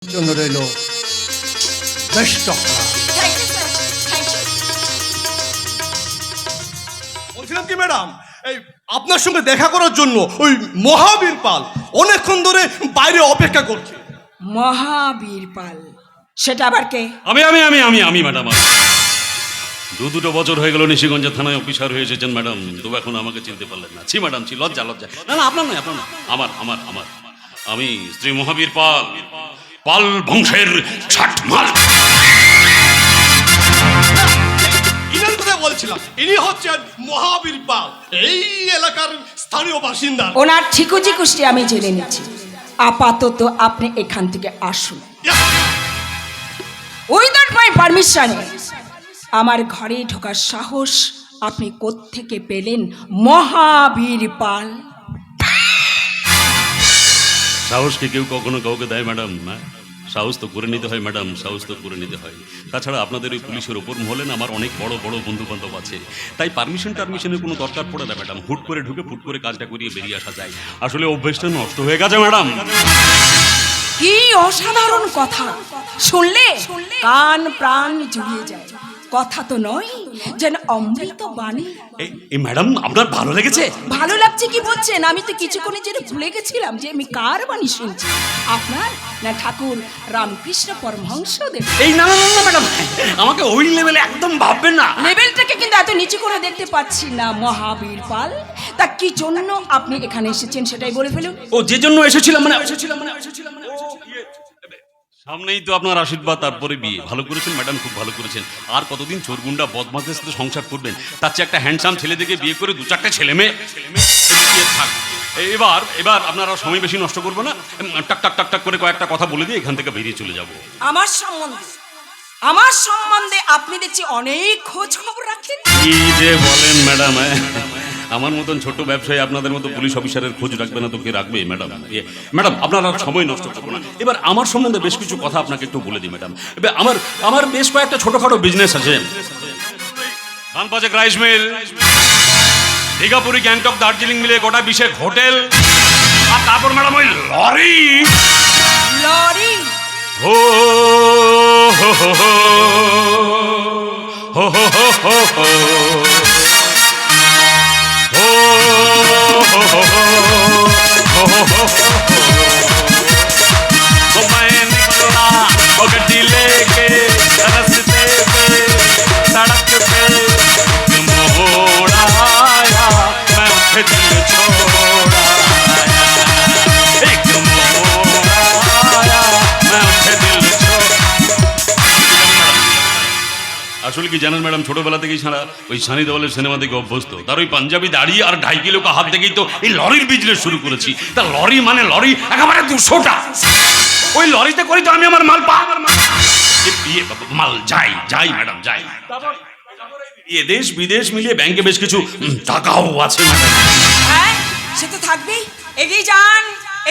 জন্য রইল best of luck. Thank you sir, thank you. বলছিলাম কি ম্যাডাম, এই আপনার সঙ্গে দেখা করার জন্য ওই মহাবীর পাল অনেকক্ষণ ধরে বাইরে অপেক্ষা করছে। মহাবীর পাল, সেটা আবার কে? আমি আমি আমি আমি আমি ম্যাডাম, দুটো বছর হয়ে গেল নিশিগঞ্জের থানায় অফিসার হয়ে এসেছেন ম্যাডাম, তবু এখন আমাকে চিনতে পারলেন না। ছি ম্যাডাম, ছি, লজ্জা লজ্জা। না না, আপনার নয়, আপনার নয়, আমার আমার আমার আমি শ্রী মহাবীর পাল, পাল বংশের ছাটমাল। ইনার কথা বলছিলাম, ইনি হচ্ছেন মহাবীর পাল, এই এলাকার স্থানীয় বাসিন্দা। ওনার ঠিকুজি কুষ্টি আমি জেনে নিচ্ছি। আপাতত আপনি এখান থেকে আসুন। উইদাউট মাই পারমিশন আমার ঘরে ঢোকার সাহস আপনি কোত্থেকে পেলেন মহাবীর পাল? সাহস কি কেউ কখনো কাউকে দেয় ম্যাডাম? না, সাহস তো করে নিতে হয় ম্যাডাম, সাহস তো করে নিতে হয়। তাছাড়া আপনাদের ওই পুলিশের ওপর মহলে না আমার অনেক বড় বড় বন্ধু বান্ধব আছে, তাই টারমিশনের কোনো দরকার পড়ে না ম্যাডাম। হুট করে ঢুকে ফুট করে কাজটা করিয়ে বেরিয়ে আসা যায়। আসলে অভ্যেসটা নষ্ট হয়ে গেছে ম্যাডাম। কি অসাধারণ কথা শুনলে কান প্রাণ জুড়িয়ে যায়। কথা তো নয়, যেন অমৃত বাণী। এই ম্যাডাম, আপনার ভালো লেগেছে? ভালো লাগছে কি বলছেন? আমি তো কিছুক্ষণের জন্য ভুলে গেছিলাম যে আমি কার বাণী শুনছি, আপনার না ঠাকুর রামকৃষ্ণ পরমহংসদেব। এই না না না ম্যাডাম, আমাকে ওই লেভেলে একদম ভাববেন না। লেভেলটাকে কিন্তু এত নিচু করে দেখতে পাচ্ছি না মহাবীর পাল। তা কি জন্য আপনি এখানে এসেছেন সেটাই বলে ফেলুন। ও যে জন্য এসেছিলাম মানে সামনেই তো আপনার আশীর্বাদ, তারপরে বিয়ে। ভালো করেছেন ম্যাডাম, খুব ভালো করেছেন। আর কতদিন চোরগুন্ডা বদমাসদের সাথে সংসার করবেন? তার চেয়ে একটা হ্যান্ডসাম ছেলে দেখে বিয়ে করে দু চারটে ছেলে মেয়ে থাক। এবার এবার আপনারা সময় বেশি নষ্ট করবো না, টাক টাক টাক টাক করে কয়েকটা কথা বলে দিয়ে এখান থেকে বেরিয়ে চলে যাবো। আমার সম্বন্ধে আপনি দেখছি অনেক খোঁজ খবর রাখেন। কি যে বলেন ম্যাডাম, আমার মতন ছোট ব্যবসায়ী আপনাদের মতো পুলিশ অফিসারের খোঁজ রাখবে না তো কে রাখবে ম্যাডাম? ম্যাডাম, আপনারা সময় নষ্ট করবো না। এবার আমার সম্বন্ধে বেশ কিছু কথা আপনাকে একটু বলে দিই ম্যাডাম। এবার আমার বেশ কয়েকটা ছোটখাটো বিজনেস আছে। ধানপাচেক রাইস মিল, দীঘাপুরি, গ্যাংটক, দার্জিলিং মিলে গোটা 20 হোটেল। আর তারপর ম্যাডাম ওই লরি লরি হো হো হো হো হো হো হো হো হো। मैं निकला वो गड्डी लेके रस्ते पे सड़क पे मोड़ आया, मैं उठे दिल छोड़ा एक मोड़ आया, मैं उठे दिल छोड़ा। আসলে কি জানেন ম্যাডাম, ছোটবেলা থেকেই সারা ওই সানি দেওয়ালের সিনেমা দেখে অভ্যস্ত। তার ওই পাঞ্জাবি দাড়ি আর 2.5 কিলো হাত দেখেই তো এই লরির বিজনেস শুরু করেছি। তা লরি মানে লরি একেবারে 200টা। ওই লরিতে করি তো আমি আমার মাল মাল যাই যাই ম্যাডাম যাই। এ দেশ বিদেশ মিলিয়ে ব্যাংকে বেশ কিছু টাকাও আছে ম্যাডাম। হ্যাঁ, সে তো থাকবেই। এগিয়ে যান,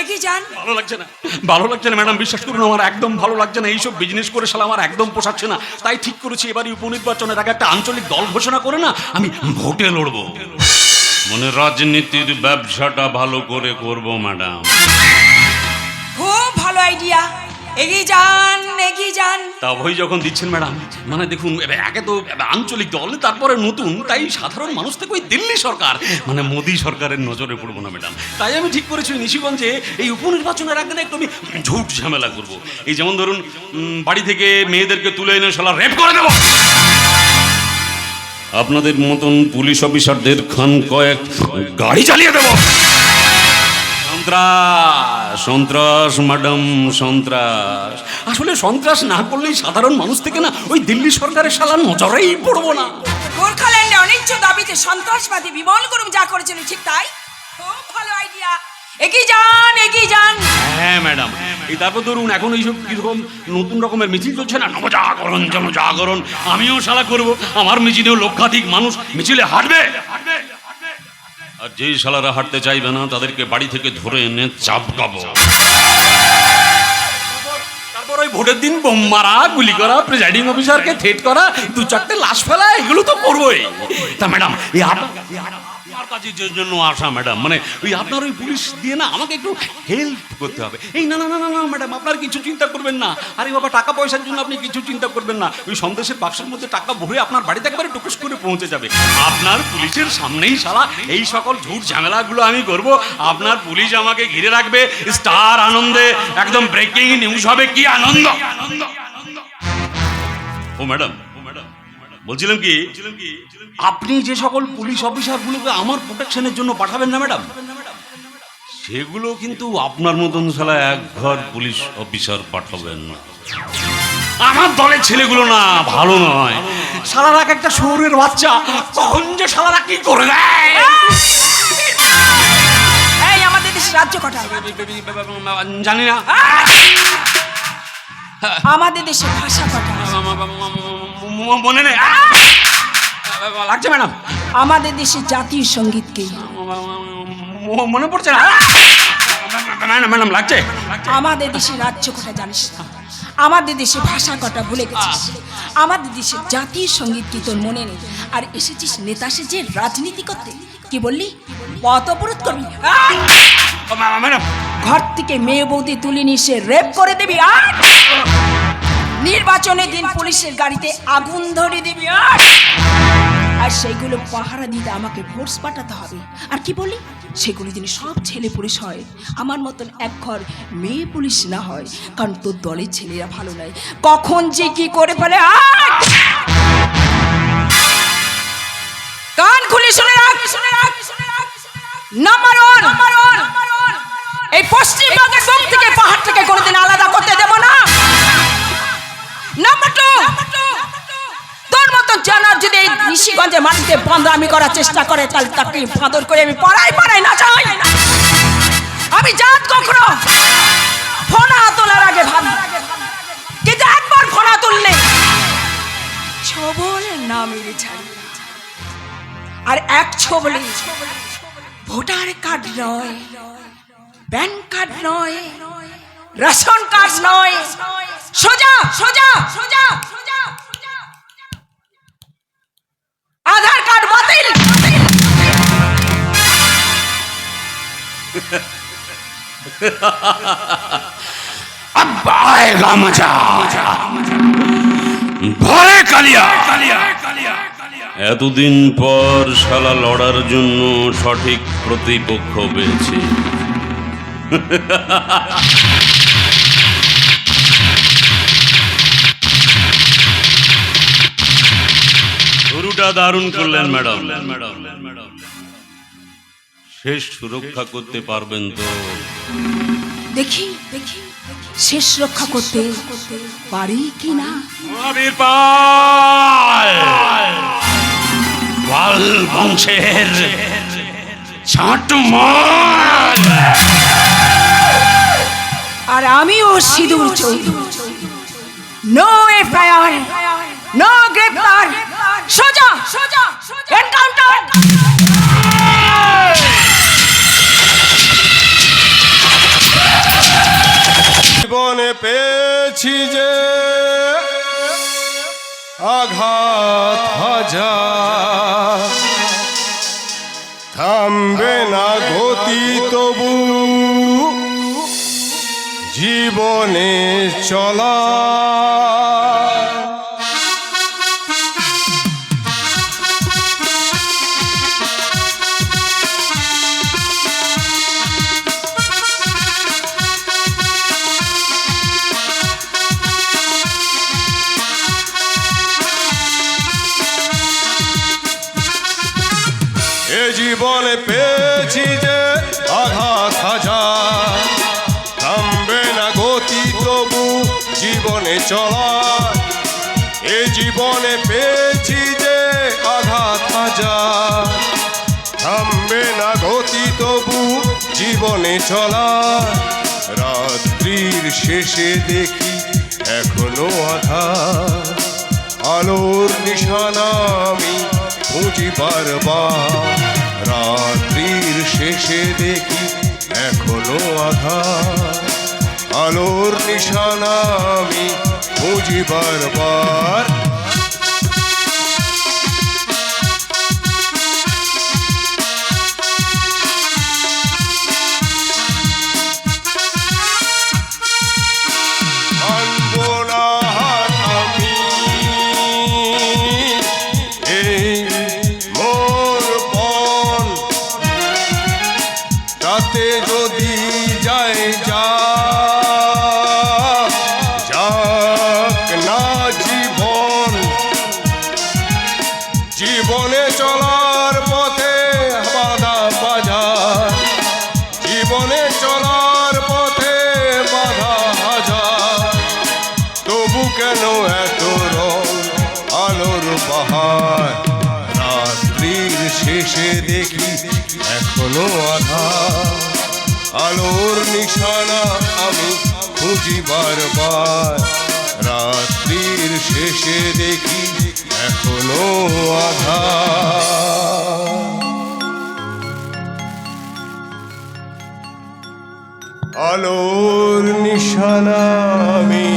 এগিয়ে যান। ভালো লাগছে না, ভালো লাগছে না ম্যাডাম, বিশ্বাস করুন আমার একদম ভালো লাগছে না। এইসব বিজনেস করে শালা আমার একদম পোষাচ্ছে না। তাই ঠিক করেছি এবারই উপনির্বাচনের আগে একটা আঞ্চলিক দল ঘোষণা করে না আমি ভোটে লড়বো। মানে রাজনীতির ব্যবসাটা ভালো করে করব ম্যাডাম। খুব ভালো আইডিয়া। এগিয়ে যান, এগিয়ে যান। তা বই যখন দিচ্ছেন ম্যাডাম, মানে দেখুন একে তো আঞ্চলিক দল, তারপরে নতুন, তাই সাধারণ মানুষ থেকে ওই দিল্লি সরকার মানে মোদী সরকারের নজরে পড়বো না ম্যাডাম। তাই আমি ঠিক করেছি নিশিগঞ্জে এই উপনির্বাচনের আগে না একটু আমি ঝুট ঝামেলা করবো। এই যেমন ধরুন বাড়ি থেকে মেয়েদেরকে তুলে এনে শালা রেপ করে দেবো। আপনাদের মতন পুলিশ অফিসারদের খান কয়েক গাড়ি চালিয়ে দেবো। সন্ত্রাস সন্ত্রাস ম্যাডাম, সন্ত্রাস। আসলে সন্ত্রাস না করলেই সাধারণ মানুষ থেকে না ওই দিল্লি সরকারের শালা নজরেই পড়বো না। গোর্খাল্যান্ডে অনিচ্ছ দাবিতে সন্ত্রাসবাদী বিমল গুরুং যা করেছিলেন ঠিক তাই। খুব ভালো আইডিয়া। এগিয়ে যান, এগিয়ে যান। হ্যাঁ ম্যাডাম, এই তারপর ধরুন এখন এইসব কিরকম নতুন রকমের মিছিল চলছে না, নবজাগরণ জনজাগরণ। আমিও শালা করবো, আমার মিছিলেও লক্ষাধিক মানুষ মিছিলে হাঁটবে। আর যেই শালারা হাঁটতে চাইবে না তাদেরকে বাড়ি থেকে ধরে এনে চাপকাবো। তারপর ওই ভোটের দিন বোম মারা, গুলি করা, প্রিজাইডিং অফিসারকে থ্রেট করা, 2-4টে লাশ ফেলা, এগুলো তো করবোই। তা ম্যাডাম কাজের জন্য আসা ম্যাডাম, মানে ওই আপনার ওই পুলিশ দিয়ে না আমাকে একটু হেল্প করতে হবে। এই না না না না ম্যাডাম, আপনার কিছু চিন্তা করবেন না। আরে বাবা, টাকা পয়সার জন্য আপনি কিছু চিন্তা করবেন না। ওই সন্দেশের বাক্সের মধ্যে টাকা ভরে আপনার বাড়িতে একবারে টুকুস করে পৌঁছে যাবে। আপনার পুলিশের সামনেই শালা এই সকল ঝুট ঝামেলাগুলো আমি করব, আপনার পুলিশ আমাকে ঘিরে রাখবে, স্টার আনন্দে একদম ব্রেকিং নিউজ হবে। কি আনন্দ! ও ম্যাডাম, বলছিলাম কি, আপনি যে সকল পুলিশ অফিসারগুলোকে আমার প্রোটেকশনের জন্য পাঠাবেন না ম্যাডাম, সেগুলো কিন্তু আপনার মতন শালা এক ঘর পুলিশ অফিসার পাঠাবেন না। আমার দলের ছেলেগুলো না ভালো নয়, শালারা এক একটা শহরের বাচ্চা, কখন যে শালারা কি করে দেয়। এই আমাদের দেশের রাজ্য কটা? জানি না। আমাদের দেশের ভাষা কটা? মনে নেই, লাগছে ম্যাডাম। আমাদের দেশের জাতীয় সঙ্গীত কি? মনে পড়ছে না ম্যাডাম, লাগছে। আমাদের দেশের রাজ্য কটা জানিস না? আমাদের দেশের ভাষা কটা ভুলে গেছিস? আমাদের দেশের জাতীয় সঙ্গীত কি তোর মনে নেই? আর এসেছিস নেতা সেজে রাজনীতি করতে। কি বললি? পথ অবরোধ করবি? ম্যাডাম, ঘর থেকে মেয়ে বৌদি তুলে নিয়ে সে রেপ করে দিবি। আর নির্বাচনের দিন পুলিশের গাড়িতে আগুন ধরে দিবি। আর সেইগুলো পাহারা দিতে আমাকে ফোর্স পাঠাতে হবে। আর কি বলি, সেগুলি দিনে সব ছেলে পুলিশ হয়, আমার মতন এক ঘর মেয়ে পুলিশ না হয়। কারণ তোর দলের ছেলেরা ভালো নয়, কখন যে কি করে ফেলে। কান খুলে শুনে রাখ, নাম্বার ওয়ান, এই পশ্চিমবঙ্গের বুক থেকে পাহাড়টাকে কোনোদিন আলাদা করতে দেব না। নাম্বার টু, তোর মতো জানার যদি এই নিশিগঞ্জের মাটিতে বাঁদরামি করার চেষ্টা করে, তাহলে তাকে বাঁদর করে আমি পাড়ায় না যাই। আমি জাত কখনো ফোনা তোলার আগে ভাবি, কিন্তু একবার ফোনা তুললে ছবল না মেরে ছাড়ি। আর এক ছবলে ভোটার কার্ড নয়, প্যান কার্ড নয়, রেশন কার্ড নয়, সোজা সোজা সোজা আধার কার্ড বাতিল। আয়েগা মজা, ভরে কালিয়া। এতদিন পর শালা লড়ার জন্য সঠিক প্রতিপক্ষ পেয়েছি। শুরুটা দারুণ করলেন ম্যাডাম, শেষ সুরক্ষা করতে পারবেন তো? দেখি শেষ রক্ষা করতে পারি কি না। পাল বংশের ছাঁটমাল। আর আমিও সিঁদুর চৌধুরী। নো এফআইআর, নো গ্রেফতার, সোজা এনকাউন্টার। জীবনে পেয়েছি যে আঘাত হাজার, থামবে না গতি তবু জীবনে চলা। এ জীবনে পেয়েছি যে আঘাত হাজার, থামবে না গতি তবু জীবনে চলা। এ জীবনে পেয়েছি যে আঘাত হাজার, থামবে না গতি তবু জীবনে চলা। রাত্রির শেষে দেখি এখনো আধার, আলোর নিশানা আমি খুঁজি বারবার। রাত্রির শেষে দেখি এখনো আধার, আলোর নিশানা আমি খুঁজি বারবার। কেন এত রং আলোর বাহার রাত্রির শেষে দেখি এখনো আধার আলোর নিশানা আমি খুঁজি বারবার রাত্রির শেষে দেখি এখনো আধার আলোর নিশানা আমি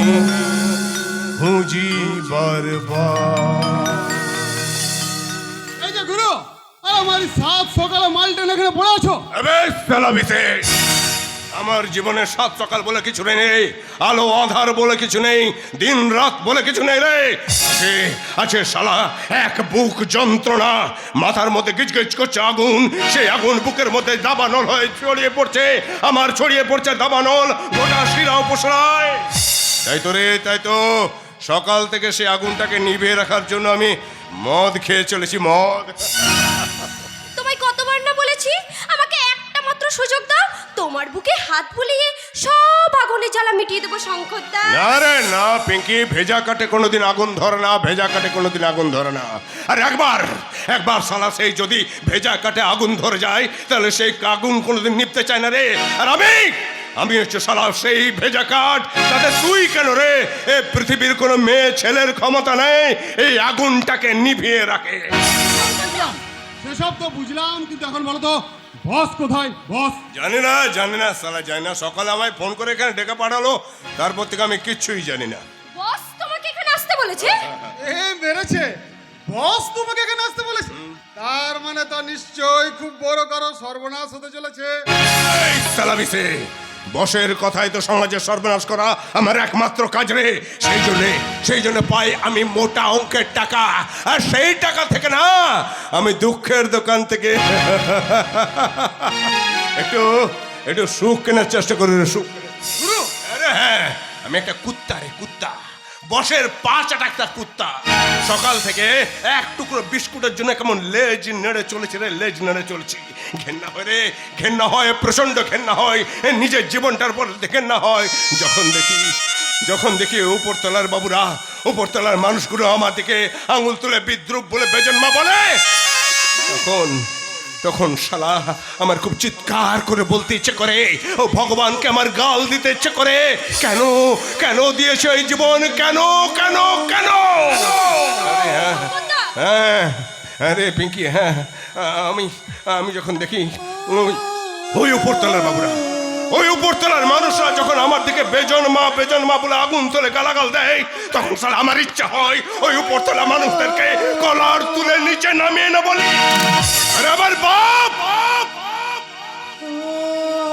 খুঁজি বারবার এই যে গুরু আমার সাত সকালে মালটা এখানে পড়ে আছো। আবে শালা বিশেষ আমার জীবনে সাত সকাল বলে কিছু নেই আলো আধার বলে কিছু নেই দিন রাত বলে কিছু নেই রে আছে আছে শালা এক বুক যন্ত্রণা মাথার মধ্যে গিজগিজ করছে আগুন সেই আগুন বুকের মধ্যে দাবানল হয়ে ছড়িয়ে পড়ছে আমার ছড়িয়ে পড়ছে দাবানল গোটা শিরা উপশরায় তাই তো রে তাই তো সকাল থেকে সেই আগুনটাকে নিভিয়ে রাখার জন্য আমি মদ খেয়ে চলেছি মদ তোমায় কতবার না বলেছি আমাকে একটা মাত্র সুযোগ দাও, তোমার বুকে হাত বুলিয়ে সব আগুনের জ্বালা মিটিয়ে দেবো শঙ্করদা। না রে না পিঙ্কি ভেজা কাটে কোনোদিন আগুন ধরে না ভেজা কাটে কোনোদিন আগুন ধরে না আর একবার সালা সেই যদি ভেজা কাটে আগুন ধরে যায় তাহলে সেই আগুন কোনোদিন নিভতে চায় না রে আর আমি হচ্ছে সালা সেই ভেজা কাঠ তাতে তুই কেন রে এ পৃথিবীর কোনো মেয়ে ছেলের ক্ষমতা নেই এই আগুনটাকে নিভিয়ে রাখে সেসব তো বুঝলাম, কিন্তু এখন বলো তো বস কোথায়? বস জানি না সালা জানি না সকালে আমায় ফোন করে এখানে ডেকে পাঠালো তারপর থেকে আমি কিচ্ছুই জানি না বস তোমাকে এখানে আসতে বলেছে? এ মেরেছে বস তোমাকে এখানে আসতে বলেছে, তার মানে তো নিশ্চয়ই খুব বড় কারো সর্বনাশ হতে চলেছে। এই সালা বিশে বসের কথাই তো সমাজের সর্বনাশ করা আমার একমাত্র কাজ রে সেই জন্য পাই আমি মোটা অঙ্কের টাকা আর সেই টাকা থেকে না আমি দুঃখের দোকান থেকে একটু সুখ কেনার চেষ্টা করি রে সুখ আরে হ্যাঁ আমি একটা কুত্তা বসের পা চাটাক্তা কুত্তা সকাল থেকে এক টুকরো বিস্কুটের জন্য কেমন লেজ নেড়ে চলেছে রে লেজ নেড়ে চলেছি ঘেন্না হয় প্রচন্ড ঘেন্না হয় নিজের জীবনটার পর ঘেন্না হয় যখন দেখি উপরতলার বাবুরা উপরতলার মানুষগুলো আমার দিকে আঙুল তুলে বিদ্রুপ বলে বেজন্মা বলে তখন শালা আমার খুব চিৎকার করে বলতে ইচ্ছে করে ও ভগবানকে আমার গাল দিতে ইচ্ছে করে কেন দিয়েছে এই জীবন কেন হ্যাঁ আরে পিঙ্কি হ্যাঁ আমি যখন দেখি ওই উপরতলার বাবুরা ওই উপরতলার মানুষরা যখন আমার দিকে বেজন্মা বলে আগুন তোলে গালাগাল দেয় তখন শালা আমার ইচ্ছা হয় ওই উপরতলা মানুষদেরকে কলার তুলে নিচে নামিয়ে না বলি আরে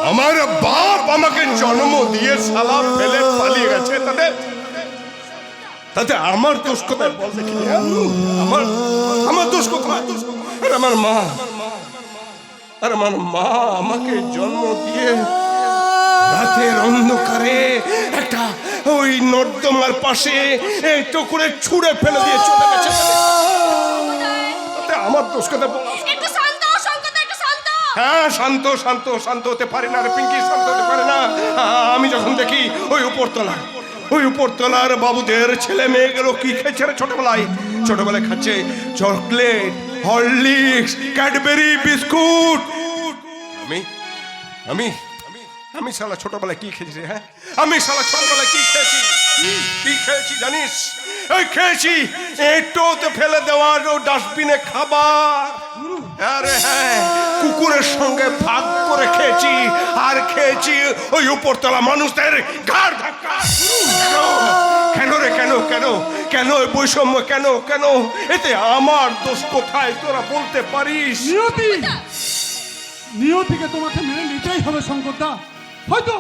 আমার বাপ আমাকে জন্ম দিয়ে শালা ফেলে পালিয়ে গেছে তাতে আমার দোষ কোথায় বল দেখি আমার দোষ কোথায় আর আমার মা আমাকে জন্ম দিয়ে রাতের অন্ধকারে একটা ওই নর্দমার পাশে একটু করে ছুঁড়ে ফেলে দিয়ে চলে গেছে আমার দোষ কোথায় বল একটু শান্ত হও শঙ্করদা, একটু শান্ত হও। হ্যাঁ শান্ত হতে পারে না রে পিঙ্কি শান্ত হতে পারে না আমি যখন দেখি ওই উপরতলার বাবুদের ছেলে মেয়েগুলো কি খেয়েছে রে ছোটবেলায় খাচ্ছে চকলেট হরলিক্স ক্যাডবেরি বিস্কুট আমি শালা ছোটবেলায় কি খেয়েছি হ্যাঁ আমি শালা ছোটবেলায় কি খেয়েছি জানিস এই খেয়েছি একটুতে ফেলে দেওয়ার ডাস্টবিনে খাবার আরে হ্যাঁ কুকুরের সঙ্গে ভাগ করে খেয়েছি আর খেয়েছি ওই উপরতলা মানুষদের ঘাড় ধাক্কা কেন ওই বৈষম্য কেন এতে আমার দোষ কোথায় তোরা বলতে পারিস নিয়তিকে তোমাকে মেনে নিতেই হবে শঙ্করদা, হয়তো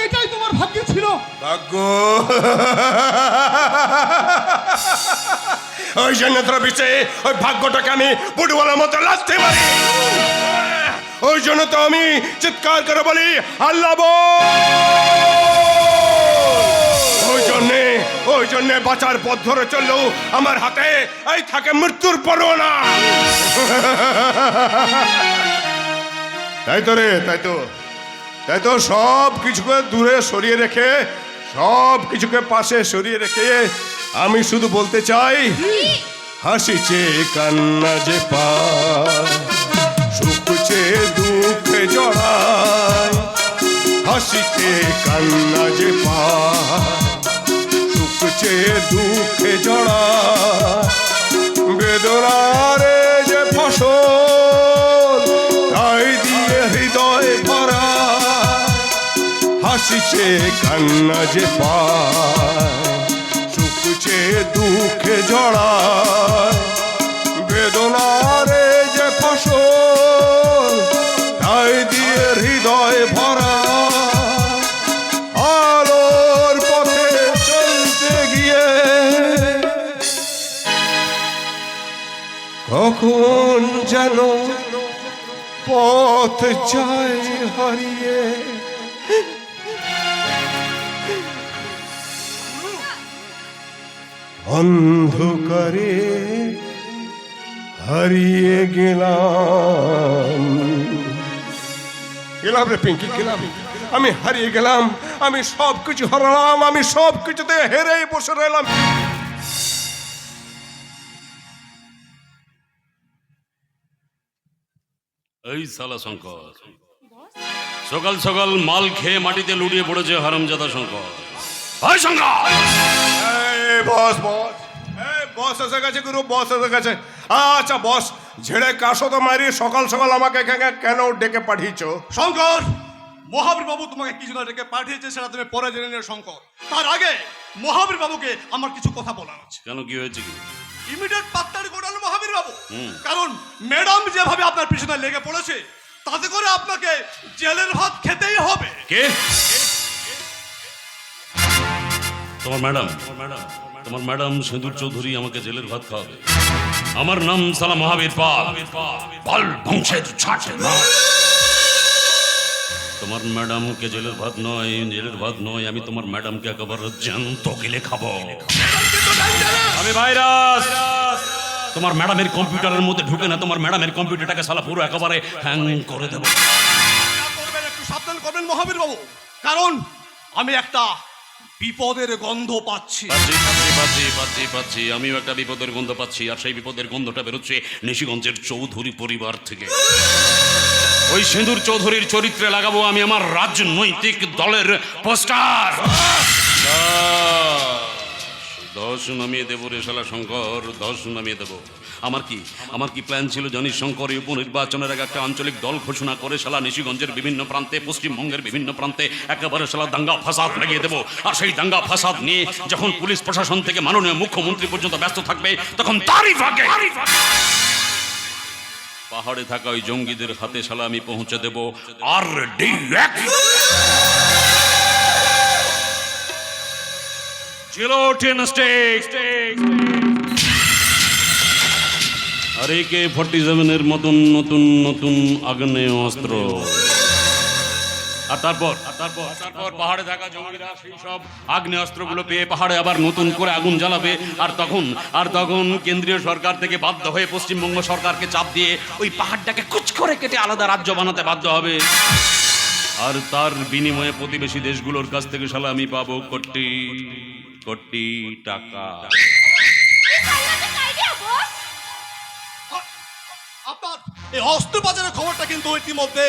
এটাই তোমার ভাগ্যে ছিল। ভাগ্য ওই জন্য তোরা বিষয়ে ওই ভাগ্যটাকে আমি ফুটবলের মতো লাথি মারি ওই জন্য তো আমি চিৎকার করে বলি আল্লাহ ওই জন্যে বাঁচার পথ ধরে চললেও আমার হাতে এই থাকে মৃত্যুর পরোয়ানা তাই তো সব কিছুকে দূরে সরিয়ে রেখে সব কিছুকে পাশে সরিয়ে রেখে আমি শুধু বলতে চাই, হাসিছে কান্না যে পায়, সুখছে দুঃখে জড়ায়। হাসিছে কান্না যে পায়, সুখছে দুঃখে জড়ায়। বেদনারে যে ফসল, তাই দিয়ে হৃদয় ভরা। হাসিছে কান্না যে পায়, সুখছে দুঃখে জড়ায়। বেদনারে যে ফসল, তাই দিয়ে হৃদয় ভরা। আলোর পথে চলতে গিয়ে কখন যেন পথ যায় হারিয়ে। অন্ধকারে হারিয়ে গেলাম। গেলাম রে পিঙ্কি, গেলাম। আমি হারিয়ে গেলাম, আমি সব কিছু হারালাম, আমি সব কিছুতে হেরেই বসে রইলাম। এই সালা শঙ্কর, সকাল সকাল মাল খেয়ে মাটিতে লুটিয়ে পড়েছে হারামজাদা শঙ্কর। হাই শঙ্কর! এই বস, বস, এই বস এসে গেছে গুরু, বস এসে গেছে। আচ্ছা বস, ঝেড়ে কাশো তো মারি, সকাল সকাল আমাকে এখানে কেন ডেকে পাঠিয়েছো? শঙ্কর, মহাবীর বাবু তোমাকে কিছু না ডেকে পাঠিয়েছে, সেটা তুমি পরে জেনে নিও শঙ্কর। তার আগে মহাবীর বাবুকে আমার কিছু কথা বলার আছে। কেন, কি হয়েছে কি? ইমিডিয়েট পাত্তারি ঘটান মহাবীর বাবু। কারণ ম্যাডাম যেভাবে আপনার পিছনে লেগে পড়েছে, তাতে করে আপনাকে জেলের ভাত খেতেই হবে। কে? তোমার ম্যাডাম? তোমার ম্যাডাম সিঁদুর চৌধুরী আমাকে জেলের ভাত খাওয়াবে? আমার নাম সালা মহাবীর পাল, পাল বংশের ছাট না। তোমার ম্যাডামকে জেলের ভাত নয়, জেলের ভাত নয়, আমি তোমার ম্যাডামকে একেবারে জ্যান্ত গিলে খাবো। আমি ভাইরাস, তোমার ম্যাডামের কম্পিউটারের মধ্যে ঢুকে না, তোমার ম্যাডামের কম্পিউটারটাকে সালা পুরো একেবারে হ্যাং করে দেবো। একটু সাবধান করবেন মহাবীর বাবু, কারণ আমি একটা বিপদের গন্ধ পাচ্ছি। পাচ্ছি আমিও একটা বিপদের গন্ধ পাচ্ছি, আর সেই বিপদের গন্ধটা বেরোচ্ছে নিশিগঞ্জের চৌধুরী পরিবার থেকে। ওই সিঁদুর চৌধুরীর চরিত্রে লাগাবো আমি আমার রাজনৈতিক দলের পোস্টার। দশ নামিয়ে দেবো রে শালা শঙ্কর, দশ নামিয়ে দেবো। আমার কি প্ল্যান ছিল জানিস শঙ্কর? এই উপনির্বাচনের আগে একটা আঞ্চলিক দল ঘোষণা করে শালা নিশিগঞ্জের বিভিন্ন প্রান্তে, পশ্চিমবঙ্গের বিভিন্ন প্রান্তে একেবারে শালা দাঙ্গা ফাসাদ লাগিয়ে দেবো। আর সেই দাঙ্গা ফাসাদ নিয়ে যখন পুলিশ প্রশাসন থেকে মাননীয় মুখ্যমন্ত্রী পর্যন্ত ব্যস্ত থাকবে, তখন তারই ভাগে পাহাড়ে থাকা ওই জঙ্গিদের হাতে শালা আমি পৌঁছে দেবো RDX জিলোটিন স্টিক। আর AK-47 এর মতন নতুন নতুন আগ্নেয় অস্ত্র। আর তারপর পাহাড়ে থাকা জঙ্গিরা সেই সব আগ্নেয় অস্ত্রগুলো পেয়ে পাহাড়ে আবার নতুন করে আগুন জ্বালাবে। আর তখন কেন্দ্রীয় সরকার থেকে বাধ্য হয়ে পশ্চিমবঙ্গ সরকারকে চাপ দিয়ে ওই পাহাড়টাকে কুচ করে কেটে আলাদা রাজ্য বানাতে বাধ্য হবে। আর তার বিনিময়ে প্রতিবেশী দেশগুলোর কাছ থেকে শালা আমি পাবো কোটি কোটি টাকা। আপনার এই অস্ত্র বাজারের খবরটা কিন্তু ইতিমধ্যে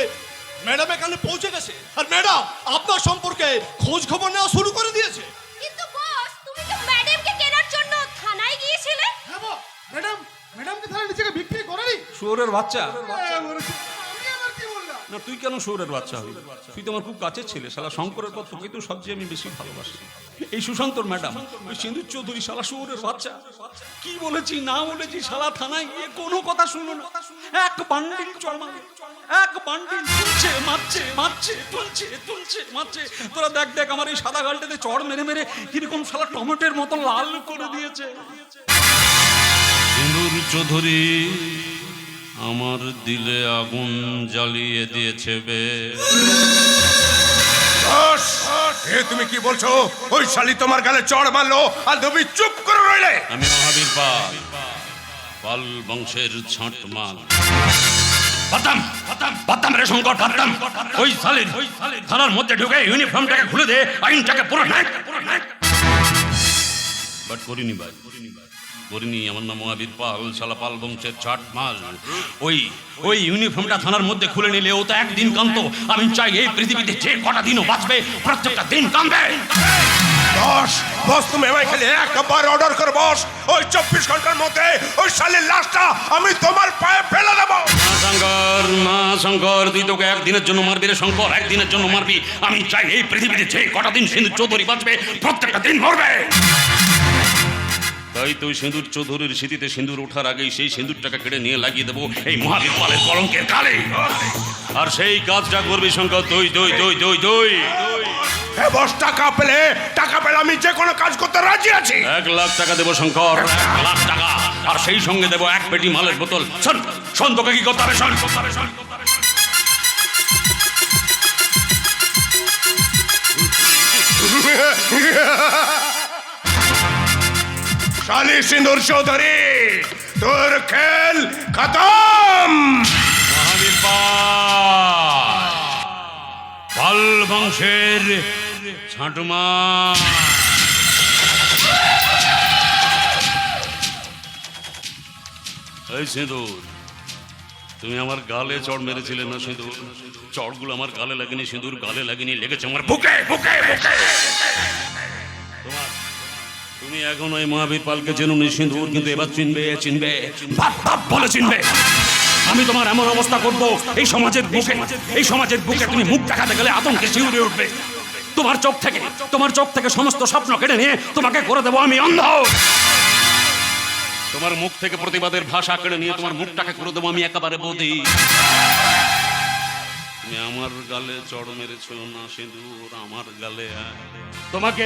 ম্যাডাম এখানে পৌঁছে গেছে, আর ম্যাডাম আপনার সম্পর্কে খোঁজ খবর নেওয়া শুরু করে দিয়েছে। কিন্তু বস, তুমি তো ম্যাডামকে কেনার জন্য থানায় গিয়েছিলে। হ্যাঁ বস, ম্যাডামকে তাহলে নিজেকে বিক্রি করেনি? শুয়োরের বাচ্চা। আমি আবার কি বললাম? না, তুই কেন শুয়োরের বাচ্চা হবি? তুই তো আমার খুব কাছের ছেলে, শালা শঙ্করের পর তোকে তো সবচেয়ে আমি বেশি ভালোবাসি। এই সুশান্তর ম্যাডাম, ওই সিঁদুর চৌধুরী শালা শুয়োরের বাচ্চা। কি বলেছি না বলেছি, শালা থানায় গিয়ে কোনো কথা শুনলো না। এক বান্ডিল চল মারে, এক বান্ডিল তুলছে মারছে, মারছে তুলছে, তুলছে মারছে। তোরা দেখ আমার এই সাদা গালটাতে চড় মেরে মেরে কিরকম শালা টমেটোর মতো লাল করে দিয়েছে। সিঁদুর চৌধুরী আমার দিলে আগুন জ্বালিয়ে দিয়েছে বে। তুমি কি বলছো? ওই শালি তোমার গালে চড় মারলো আর তুমি চুপ করে রইলে? আমি মহাবীর পাল, পাল বংশের ছাঁট মাল। বাদাম রে শঙ্কর, বাদাম। ওই সালের থানার মধ্যে ঢুকে ইউনিফর্মটাকে খুলে দে, আইনটাকে পুরো নাক। বাট করিনি ভাই, করিনি। আমার নাম মহাবীর পাল, শালা পাল বংশের ছাট মাল। ওই ইউনিফর্মটা থানার মধ্যে খুলে নিলে ও তো একদিন কাঁদতো। আমি চাই এই পৃথিবীতে যে কটা দিনও বাঁচবে প্রত্যেকটা দিন কাঁদবে। বস তুমি আমায় খালি একবার অর্ডার করে বস, ওই 24 ঘন্টার মধ্যে ওই শালের লাশটা আমি তোমার পায়ে ফেলে দেবো। না শঙ্কর, তুই তোকে একদিনের জন্য মারবি রে শঙ্কর, একদিনের জন্য মারবি। আমি চাই এই পৃথিবীতে যে কটা দিন সিঁদুর চৌধুরী বাঁচবে প্রত্যেকটা দিন মরবে। তাই তুই সিঁদুর চৌধুরীর স্মৃতিতে সিঁদুর ওঠার আগেই সেই সিঁদুরটাকে কেড়ে নিয়ে লাগিয়ে দেবো এই মহাবীর পালের কলঙ্কের কালে। আর সেই কাজটা করবি শঙ্কর তুই। বস টাকা পেলে আমি যে কোনো কাজ করতে রাজি আছি। 1 লাখ টাকা দেবো শঙ্কর, 1 লাখ টাকা। আর সেই সঙ্গে দেবো 1 পেটি মালের বোতল। শোন তোকে কি করতে হবে, শোন। শালি সিঁদুর চৌধুরী, তোর খেল খতম। মহাবীর পাল বংশের ছাঁটুমা। এই সিঁদুর, তুমি আমার গালে চড় মেরেছিলে না সিঁদুর? চড়গুলো আমার গালে লাগেনি সিঁদুর, গালে লাগেনি, লেগেছে আমার বুকে। তুমি এখন ওই মহাবীর পালকে চেনুনি সিঁদুর, কিন্তু এবার চিনবে বাপ বলে চিনবে। আমি তোমার এমন অবস্থা করবো এই সমাজের বুকে তুমি মুখ দেখাতে গেলে আতঙ্কে শিউরে উঠবে। তোমার চোখ থেকে সমস্ত স্বপ্ন কেড়ে নিয়ে তোমাকে করে দেবো আমি অন্ধ। তোমার মুখ থেকে প্রতিবাদের ভাষা কেড়ে নিয়ে তোমার মুখটাকে করে দেবো আমি একেবারে বধির। তুমি আমার গালে চড় মেরেছো না সিঁদুর, আমার গালে। তোমাকে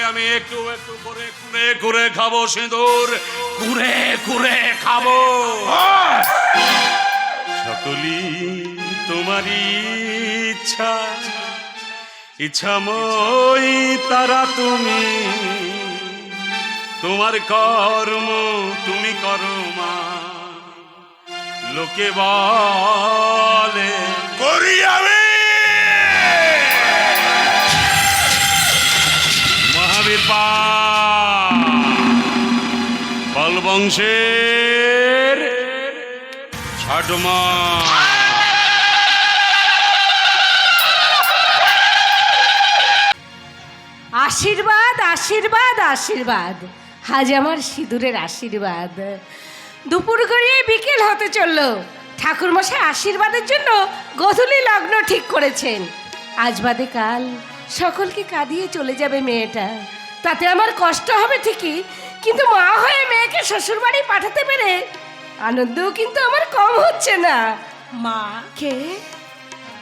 আমি একটু করে খাবো সিঁদুর, কুরে খাবো। সকলি তোমারই ইচ্ছাময় তারা তুমি, তোমার কর্ম তুমি করো মা। লোকে বলে করি আমি। মহাবীর পাল বংশের ছাটমা। আশীর্বাদ আশীর্বাদ আশীর্বাদ, আজ আমার সিঁদুরের আশীর্বাদ। দুপুর গড়িয়ে বিকেল হতে চলল, ঠাকুরমশাই আশীর্বাদের জন্য গোধূলি লগ্ন ঠিক করেছেন। আজ বাদে কাল সকলকে কাঁদিয়ে চলে যাবে মেয়েটা। তাতে আমার কষ্ট হবে ঠিকই, কিন্তু মা হয়ে মেয়েকে শ্বশুরবাড়ি পাঠাতে পেরে আনন্দও কিন্তু আমার কম হচ্ছে না। মা, কে?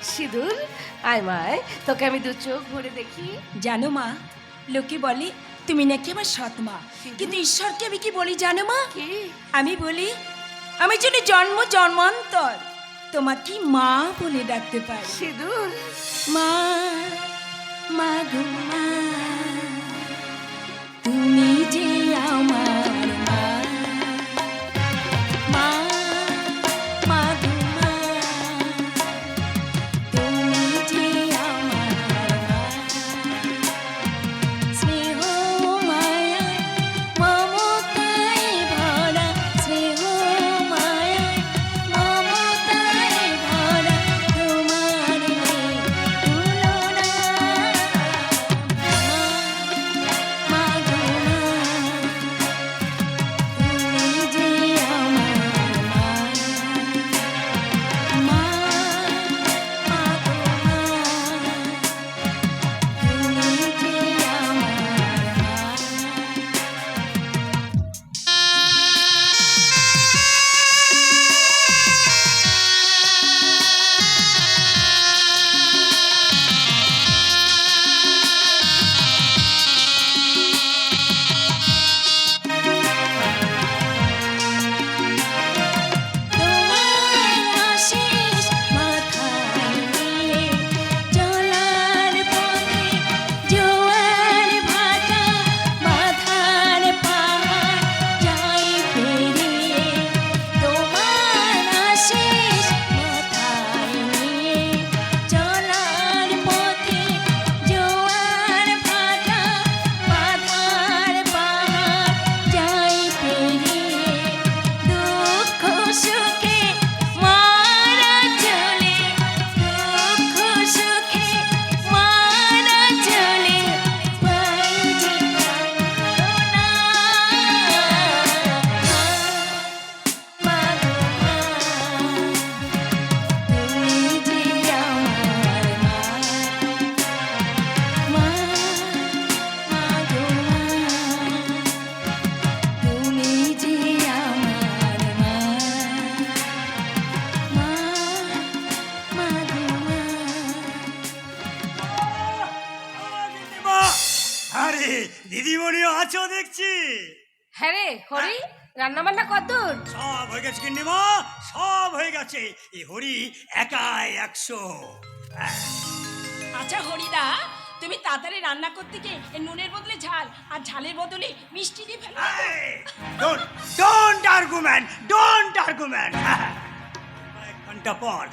সিঁদুর, আয় মায়, তোকে আমি 2 চোখ ভরে দেখি। জানো মা, লোকে বলে তুমি নাকি আমার সৎ মা, কিন্তু ঈশ্বরকে আমি কি বলি জানো মা? কি? আমি বলি আমি যেন জন্মান্তর তোমাকে মা বলে ডাকতে পারি। সিঁদুর, মা, মা গো মা, তুমি যে আমার মা। মা, মা গো মা, তুমি যে আমার মা। স্নেহ মায়া মমতায় ভরা, স্নেহ মায়া মমতায় ভরা, তোমার নেই তুলনা। আরে দিদিমণিও আছো দেখছি। হ্যাঁ রে হরি, রান্না বান্না কতদূর? সব হয়ে গেছে গিন্নিমা, সব হয়ে গেছে। এই হরি একাই 100। আচ্ছা হরিদা, তুমি তাড়াতাড়ি রান্না করতে গিয়ে নুনের বদলে ঝাল আর ঝালের বদলে মিষ্টি দিয়ে ফেলো। Don't argument, don't argument. এক ঘন্টা পর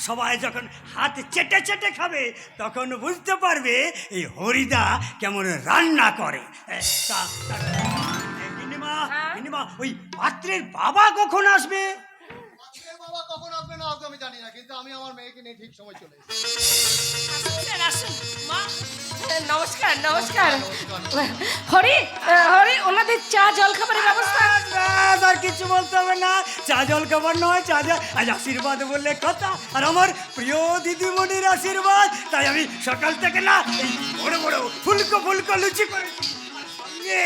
সবাই যখন হাত চেটে চেটে খাবে তখন বুঝতে পারবে এই হরিদা কেমন রান্না করে। গিন্নিমা, গিন্নিমা, ওই পাত্রের বাবা কখন আসবে? আজকের বাবা কখন আসবে না আসবে আমি জানি না, কিন্তু আমি আমার মেয়েকে নিয়ে ঠিক সময় চলে এসেছি। আসুন মা। নমস্কার নমস্কার। হরি হরি, ওনাদের চা জল খাবারের ব্যবস্থা। ব্যাস, আর কিছু বলতে হবে না। চা জল খাবার নয়, চা জল আজ আশীর্বাদ বললে কথা। আর আমার প্রিয় দিদিমণির আশীর্বাদ, তাই আমি সকাল থেকে না এই বড় বড় ফুলকো লুচি করেছি, সঙ্গে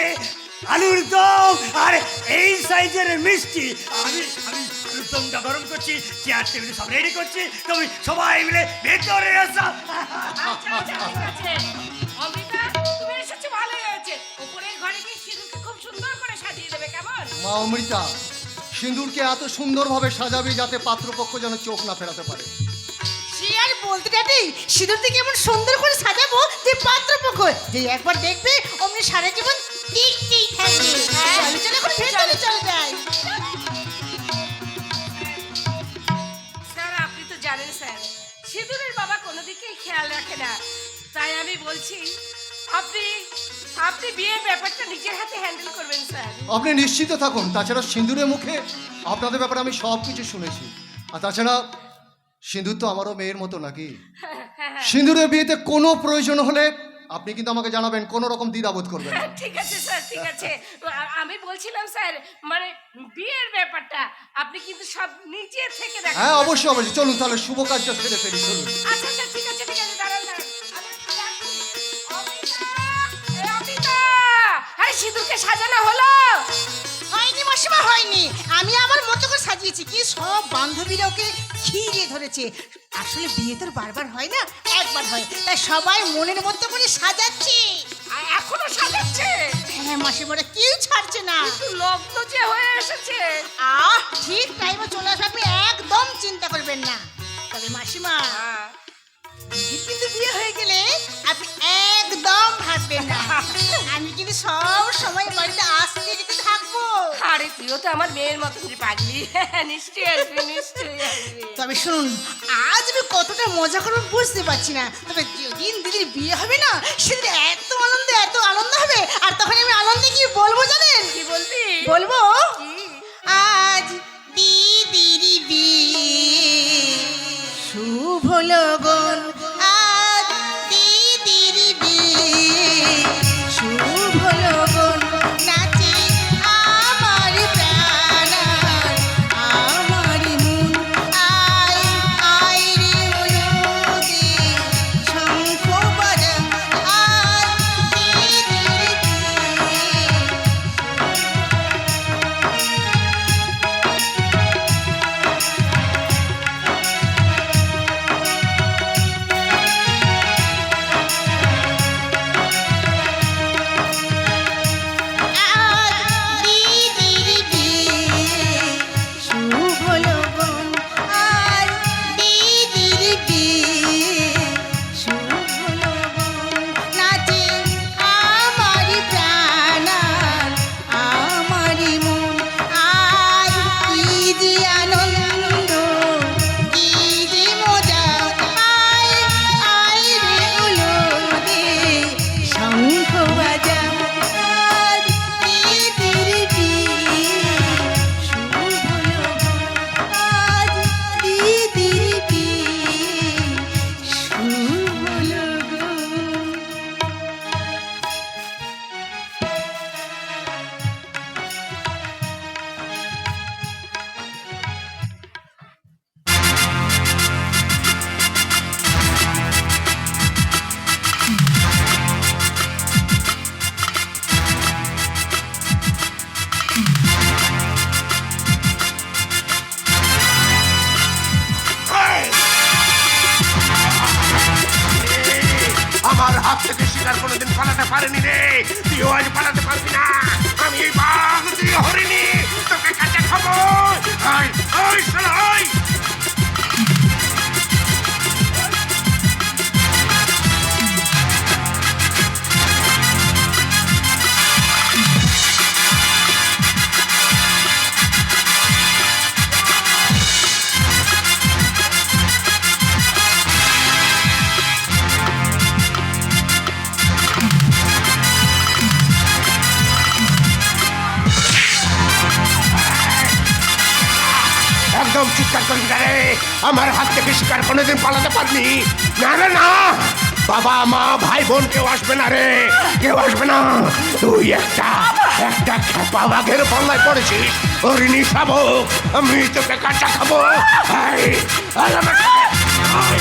আলুর দম আর এই সাইজের মিষ্টি। আমি আলুর দমটা গরম করছি, চেয়ার টেবিল সব রেডি করছি, তুমি সবাই মিলে ভেতরে এসো। অমৃতা, তুমি এসেছো ভালো হয়েছে। উপরের ঘরে গিয়ে সিঁদুরকে খুব সুন্দর করে সাজিয়ে দেবে, কেমন? মা অমৃতা, সিঁদুরকে এত সুন্দরভাবে সাজাবি যাতে পাত্রপক্ষ যেন চোখ না ফেরাতে পারে। সে আর বলতে ডাটি, সিঁদুর থেকে এমন সুন্দর করে সাজাবো যে পাত্রপক্ষ যে একবার দেখবে অমনি সারা জীবন দেখতেই থাকবে। চলো চলো, এখন ভেতরে চলে যাই। স্যার, আপনি তো জানেন স্যার, সিঁদুরের বাবা কোনো দিকেই খেয়াল রাখে না। তাই আমি বলছি আপনি বিয়ের ব্যাপারটা নিজের হাতে হ্যান্ডেল করবেন স্যার। আপনি নিশ্চিত থাকুন, তাছাড়া সিঁদুরের মুখে আপনাদের ব্যাপারে আমি সব কিছু শুনেছি। আর তাছাড়া সিঁদুর তো আমারও মেয়ের মতো নাকি। সিঁদুরের বিয়েতে কোনো প্রয়োজন হলে আপনি কিন্তু আমাকে জানাবেন, কোনো রকম দ্বিধাবোধ করবেন না। ঠিক আছে স্যার, ঠিক আছে। আমি বলছিলাম স্যার, মানে বিয়ের ব্যাপারটা আপনি কিন্তু সব নিজে থেকে দেখেন। হ্যাঁ অবশ্যই, চলুন তাহলে শুভ কাজটা সেরে ফেলি, চলুন। আচ্ছা আচ্ছা, ঠিক আছে দাঁড়ান। আমি একটু যাচ্ছি। অমিতা, এই অমিতা, আরে সিঁদুরকে সাজানো হলো? হয়নি মাসিমা, হয়নি। আমি আমার মতো করে সাজিয়েছি, কি সব বান্ধবীরা ওকে ঘিরে ধরেছে। আসলে বিয়ে তো বারবার হয় না, একবার হয়, তাই সবাই মনের মতো করে সাজাচ্ছে। এখনো সাজাচ্ছে? হ্যাঁ মাসিমারা কেউ ছাড়ছে না। কিন্তু লগ্ন যে হয়ে এসেছে। ঠিক টাইমে চলে আসবে, আপনি একদম চিন্তা করবেন না। তবে মাসিমা, কিন্তু বিয়ে হয়ে গেলে আপনি একদম ভাববেন না, আমি কিন্তু সব সময় বাড়িতে আসতে যেতে থাকবো। আরে তুইও তো আমার মেয়ের মতো করে পাগলি। নিশ্চয়ই আসবি, নিশ্চয়ই আসবি। তবে শুনুন, আজ আমি কতটা মজা করবো বুঝতে পারছি না। তবে যেদিন দিদির বিয়ে হবে না, সেদিন এত আনন্দ হবে। আর তখন আমি আনন্দে কি বলবো জানেন? কি বলবি? বলবো, আজ দিদির বিয়ে, শুভ লগন। আজ দিদির বিয়ে, শুভ লগন। নাচে আমার প্রাণ, আমার মন। আয় আয় রে ময়ূরে, শঙ্খ বাজা। আজ দিদির বিয়ে। পারিনি রে, তুইও আজ পালাতে পারবি না। আমি এই বাঘ, তুই হরিণী, তোকে কাছে খাবো। আয়, আয় শালা, আয়। একদম চিৎকার করবি না রে, আমার হাত থেকে শিকার কোনোদিন পালাতে পারবি না। না না, বাবা মা ভাই বোন কেউ আসবে না রে, কেউ আসবে না। তুই একটা খেপা বাঘের পাল্লায় পড়েছিস, হরিণী শাবক। আমি তোকে কাঁচা খাবো। আয়, আয় আমার সাথে, আয়।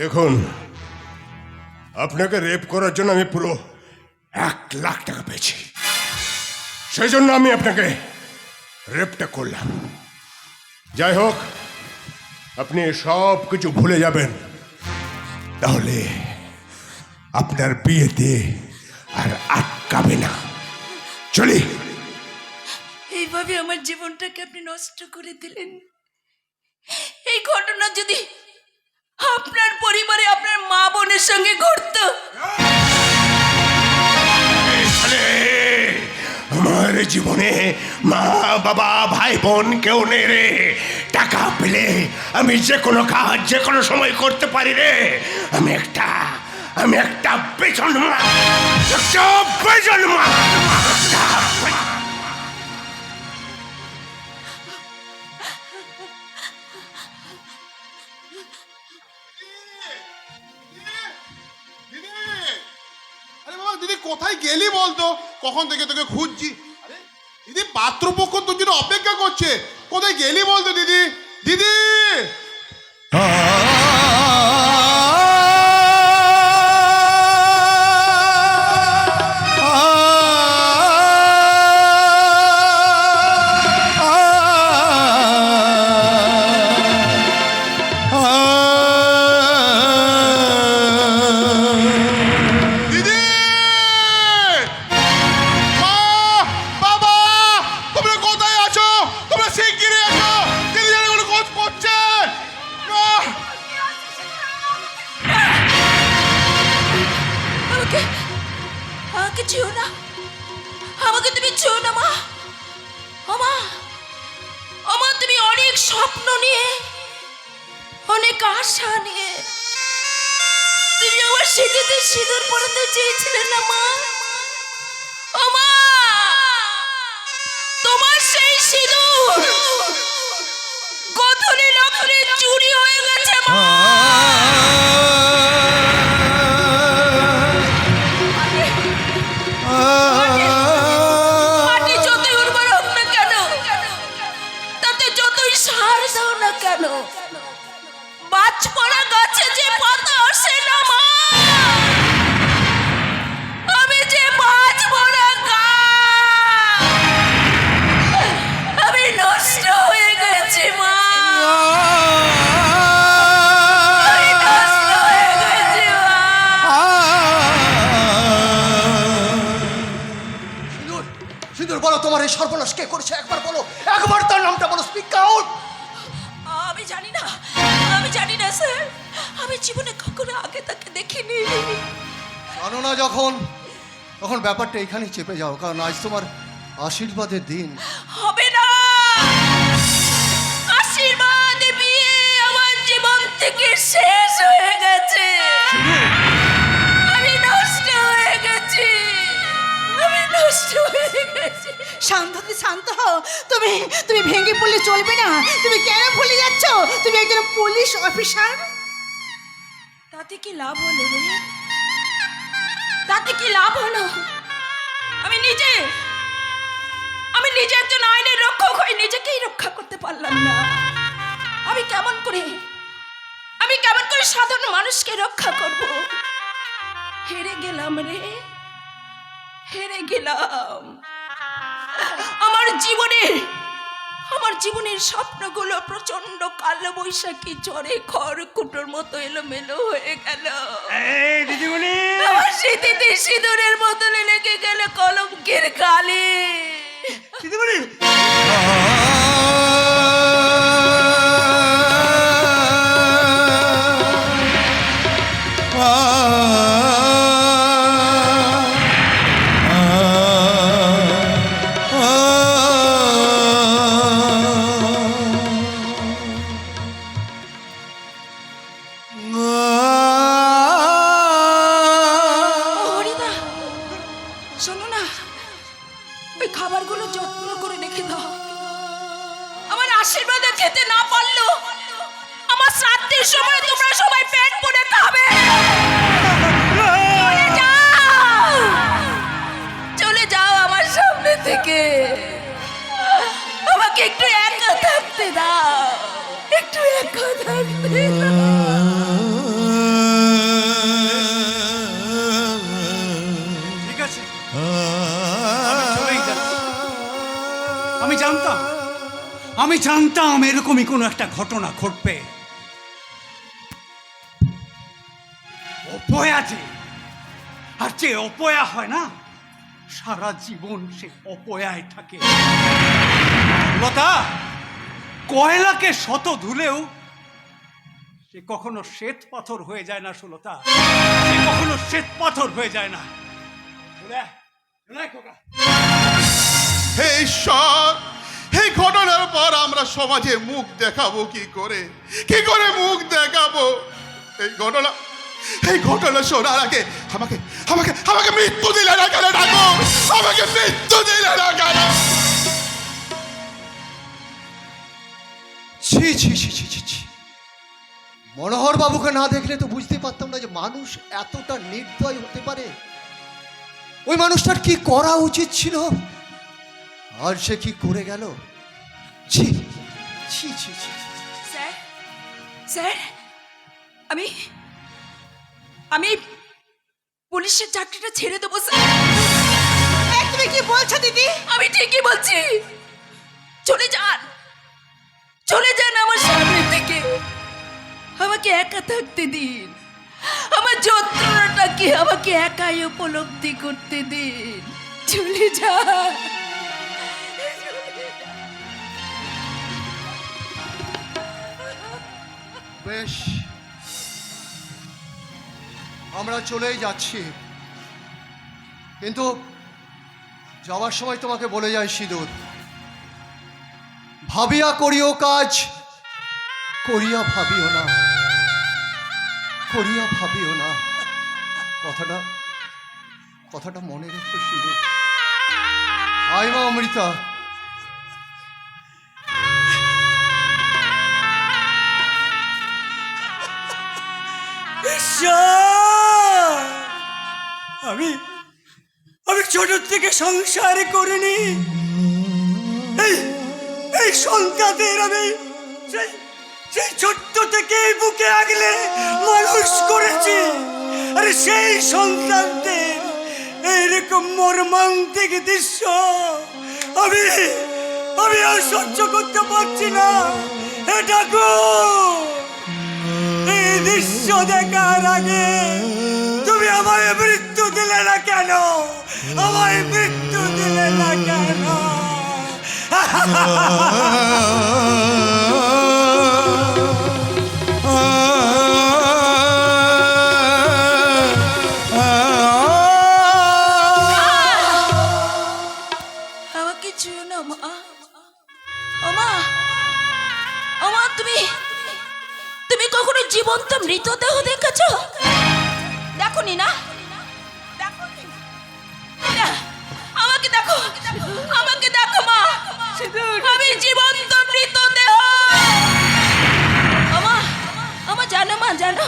দেখুন, আপনাকে রেপ করার জন্য আমি পুরো 1,00,000 টাকা পেয়েছি। সেই জন্য আমি আপনাকে রেপটা করলাম। যাই হোক, আপনি সব কিছু ভুলে যাবেন, তাহলে আপনার বিয়েতে আর আটকাবে না। চলি। এইভাবে আমার জীবনটাকে আপনি নষ্ট করে দিলেন। এই ঘটনা যদি আপনার পরিবারে আপনার মা বোনের সঙ্গে ঘটতো, আমার জীবনে মা বাবা ভাই বোন কেউ নেই রে। টাকা পেলে আমি যে কোনো কাজ যে কোনো সময় করতে পারি রে। আমি একটা বেজন মা, একটা বেজন মা। দিদি কোথায় গেলি বলতো? কখন থেকে তোকে খুঁজছি। আরে দিদি, পাত্রপক্ষ তোর জন্য অপেক্ষা করছে। কোথায় গেলি বলতো দিদি? দিদি, আমাকে তুমি ছুঁয়ো না মা। আমা, তুমি অনেক স্বপ্ন নিয়ে, অনেক আশা নিয়ে তুমি আমার সিঁথিতে সিঁদুর পড়াতে চেয়েছিলে না মা। আমা, তোমার সেই সিঁদুর গধূলি রাত্রে চুরি হয়ে গেছে মা। বাজ পড়া গাছে যে পাতা আসে না মা, আমি যে বাজ পড়া গাছ, আমি নষ্ট হয়ে গেছি মা। আমি নষ্ট হয়ে গেছি মা। সিঁদুর, বলো তোমার এই সর্বনাশ কে করেছে? একবার বলো, একবার তার নামটা বলো। Speak out. আমি জানি না স্যার, আমি জীবনে কখনো আগে তাকে দেখিনি। জানো না তখন ব্যাপারটা এখানেই চেপে যাও, কারণ আজ তোমার আশীর্বাদের দিন। হবে না, আশীর্বাদ বিয়ে আমার জীবন থেকে শেষ হয়ে গেছে। আমি নষ্ট হয়ে গেছি, আমি নষ্ট হয়ে গেছি। শান্ত হও। তুমি ভেঙে পড়লে চলবে না। তুমি কেন ভুলে যাচ্ছ? তুমি একজন পুলিশ অফিসার। তাতে কি লাভ হলো রে? তাতে কি লাভ হলো? আমি নিজে একজন আইনের রক্ষক হয়ে নিজেকেই রক্ষা করতে পারলাম না। আমি কেমন করে সাধারণ মানুষকে রক্ষা করব? হেরে গেলাম রে, হেরে গেলাম। আমার জীবনের স্বপ্নগুলো প্রচন্ড কালো বৈশাখী ঝড়ে খড়কুটোর মতো এলোমেলো হয়ে গেল। এই দিদিমণি, আমার স্মৃতিতে সিঁদুরের বদলে লেগে গেল কলঙ্কের কালি। দিদিমণি, হরিদা, শোনো না, ওই খাবারগুলো যত্ন করে রেখে দাও। আমার আশীর্বাদে খেতে না পারলো আমার শ্রাদ্ধের সময় তোমরা সবাই পেট পুড়ে খাবে। চলে যাও আমার সামনে থেকে। আমাকে একটু একা থাকতে দাও, একটু একা থাকতে দাও। ঠিক আছে, আমি চলেই যাচ্ছি। আমি জানতাম এরকমই কোনো একটা ঘটনা ঘটবে। অপয়া যে, আর যে অপয়া হয় না, সারা জীবন সে অপয়ায় থাকে। লতা, কয়লাকে শত ধুলেও সে কখনো শ্বেত পাথর হয়ে যায় না। সুলতা, সে কখনো শ্বেত পাথর হয়ে যায় না। হে ঈশ্বর, এই ঘটনার পর আমরা সমাজে মুখ দেখাবো কি করে মুখ দেখাবো? এই ঘটনা শোনার আগে আমাকে আমাকে আমাকে মৃত্যু দিলে না কেন ঠাকুর? আমাকে মৃত্যু দিলে না কেন? ছি ছি ছি ছি ছি ছি। মনোহর বাবুকে না দেখলে তো বুঝতে পারতাম না যে মানুষ এতটা নির্দয় হতে পারে। ওই মানুষটার কি করা উচিত ছিল, আর সে কি করে গেল। ছি ছি ছি ছি। স্যার, স্যার, আমি পুলিশের চাকরিটা ছেড়ে দেবো স্যার। তুমি কি বলছো দিদি? আমি ঠিকই বলছি। চলে যান আমার সামনে থেকে। আমাকে একা থাকতে দিন। আমার যন্ত্রণাটাকে আমাকে একাই উপলব্ধি করতে দিন। চলে যান। বেশ, আমরা চলেই যাচ্ছি, কিন্তু যাওয়ার সময় তোমাকে বলে যায় সিঁদুর, ভাবিয়া করিও কাজ, করিয়া ভাবিও না, করিয়া ভাবিও না। কথাটা মনে রেখো সিঁদুর। আয় মা অমৃতা। আমি ছোট থেকে সংসার করিনি। এই সন্তানদের আমি সেই ছোট্ট থেকে বুকে আগলে মানুষ করেছি। আরে সেই সন্তানদের এইরকম মর্মান্তিক দৃশ্য আমি আর সহ্য করতে পারছি না। এই দৃশ্য দেখার আগে তুমি আমায় মৃত্যু দিলে না কেন? আমায় মৃত্যু দিলে না কেন? আমাকে ছুঁয়ো না মা। ওমা, তুমি কখনো জীবন্ত মৃতদেহ দেখেছ? দেখোনি না? আমাকে দেখো মা। আমি জীবন্ত মৃতদেহ। আমা জানো,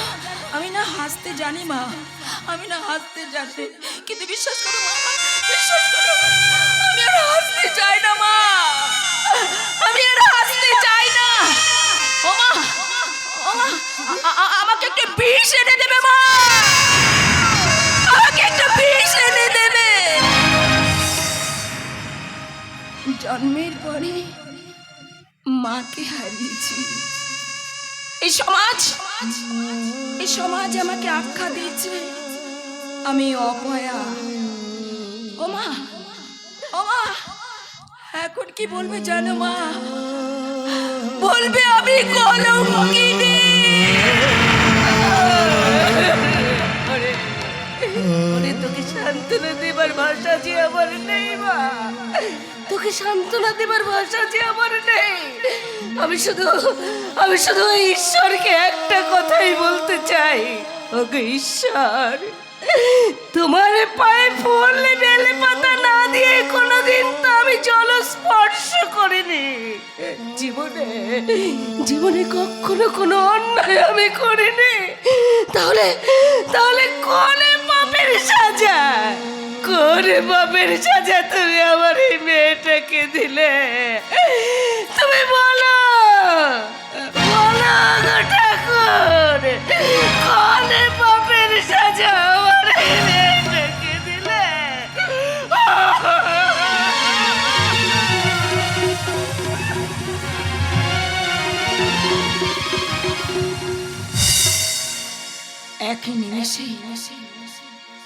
আমি না না হাসতে জানি মা, আমি না হাসতে জানি, কিন্তু বিশ্বাস করো মা, বিশ্বাস করো, আমি আর হাসতে চাই না মা, আমি আর হাসতে চাই না। ও মা, ও মা, আমাকে একটা বিষ এনে দেবে মা, আমাকে একটা বিষ এনে দেবে। জন্মের পরে মাকে হারিয়েছি। এই সমাজ আমাকে আখ্যা দিয়েছে আমি অপয়া। ও মা, এখন কি বলবে জানো মা? বলবে আমি কলঙ্কিনী। তোকে সান্ত্বনা দেবার ভাষা যে আমার নেই মা, তোকে সান্ত্বনা দেবার ভাষা যে আমার নেই। আমি শুধু ঈশ্বরকে একটা কথাই বলতে চাই, ওকে ঈশ্বর, তোমার পায়ে পড়লে বেলে পাতা না দিয়ে কোনোদিন তো আমি জল স্পর্শ করিনি। জীবনে কখনো কোনো অন্যায় আমি করিনি। তাহলে কোনে পাপের সাজা, কোনে পাপের সাজা তুমি আমার এই মেয়েটাকে দিলে? তুমি বলো গো ঠাকুর, কোনে পাপের সাজা আমার এই মেয়েটাকে দিলে? একই নিমেষে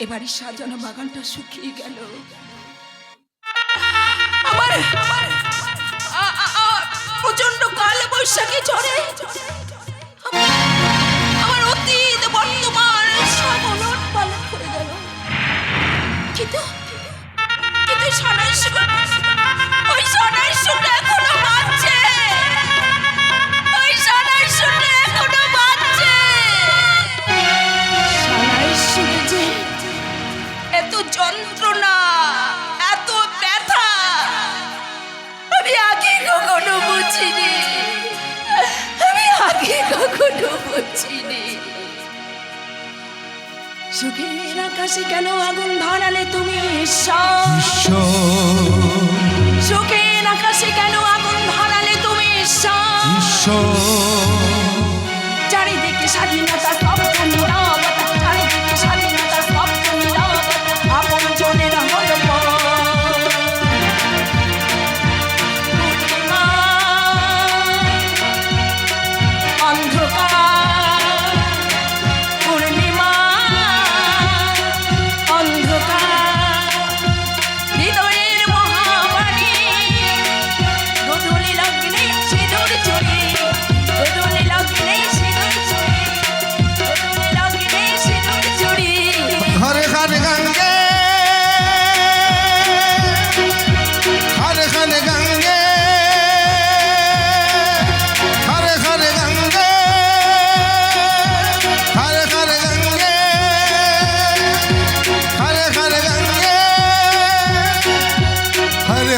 এবারে সাজানো বাগানটা শুকিয়ে গেল। প্রচন্ড কাল বৈশাখী ঝড়ে আমার অতীত বর্তমান সব ওলট পালট করে গেল। কিন্তু ওই সোনার সুরটা এখনো বাজছে, ওই সোনার সুরটা এখনো বাজছে। সোনার সুরে যে এত যন্ত্রণা, এত ব্যথা আমি আগে কখনো বুঝিনি, সুখের আকাশে কেন আগুন ধরালে তুমি ঈশ্বর? সুখের আকাশে কেন আগুন ধরালে তুমি ঈশ্বর? চারিদিকে স্বাধীনতা, শব্দ নীরবতা, চারিদিকে স্বাধীনতা, শব্দ নীরবতা, আপন জনের হল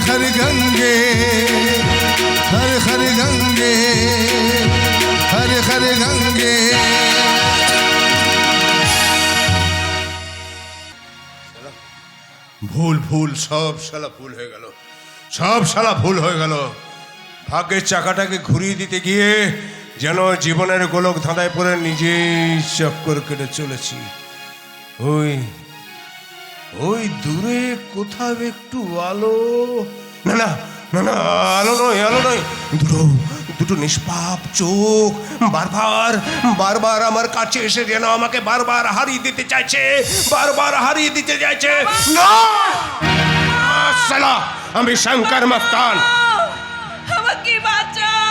हर गंगे हर हर गंगे हर हर गंगे। ভুল ভুল সব শালা ভুল হয়ে গেল, সব শালা ভুল হয়ে গেল। ভাগ্যের চাকাটাকে ঘুরিয়ে দিতে গিয়ে যেন জীবনের গোলক ধাঁধায় পড়ে নিজেই চক্কর কেটে চলেছি। ওই ওই দূরে কোথাও একটু আলো, না না না না, আলো নয়, আলো নয়, দুটো নিষ্পাপ চোখ বারবার বারবার আমার কাছে এসে যেন আমাকে বারবার হারিয়ে দিতে চাইছে, বারবার হারিয়ে দিতে চাইছে। না সালা, আমি শঙ্কর মস্তান। আমাকে বাঁচাও।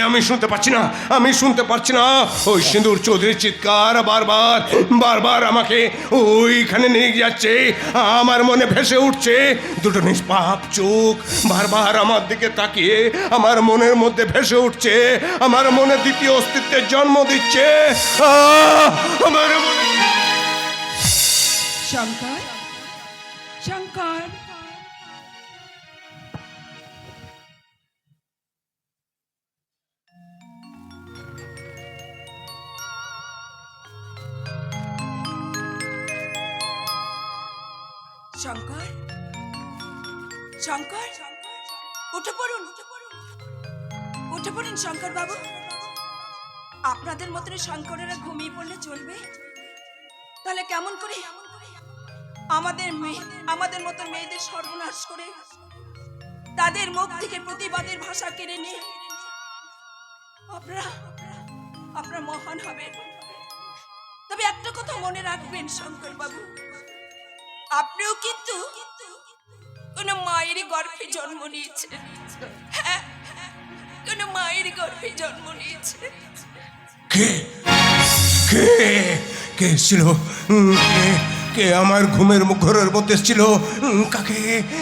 আমি শুনতে পাচ্ছি না, আমি শুনতে পাচ্ছি না। ওই সিঁদুর চৌধুরীর চিৎকার বারবার বারবার আমাকে ওইখানে নিয়ে যাচ্ছে। আমার মনে ভেসে উঠছে দুটো নিষ্পাপ চোখ বারবার আমার দিকে তাকিয়ে আমার মনের মধ্যে ভেসে উঠছে, আমার মনে দ্বিতীয় অস্তিত্বের জন্ম দিচ্ছে। আমার মনে শঙ্কর, শঙ্কর, শঙ্কর, শঙ্কর, উঠে পড়ুন, উঠে পড়ুন শঙ্কর বাবু। আপনাদের মতন শঙ্করেরা ঘুমিয়ে পড়লে চলবে? তাহলে কেমন করে আমাদের মতো মেয়েদের সর্বনাশ করে তাদের মুখ থেকে প্রতিবাদের ভাষা কেড়ে নিয়ে আপনারা মহান হবেন। তবে একটা কথা মনে রাখবেন শঙ্কর বাবু, আপনিও কিন্তু কোন মায়ের গর্ভে জন্ম নিয়েছেন। হ্যাঁ, কোন মায়ের গর্ভে জন্ম নিয়েছে। কে কে কে ছিল? কে আমার ঘুমের ঘরের মধ্যে ছিল? কাকে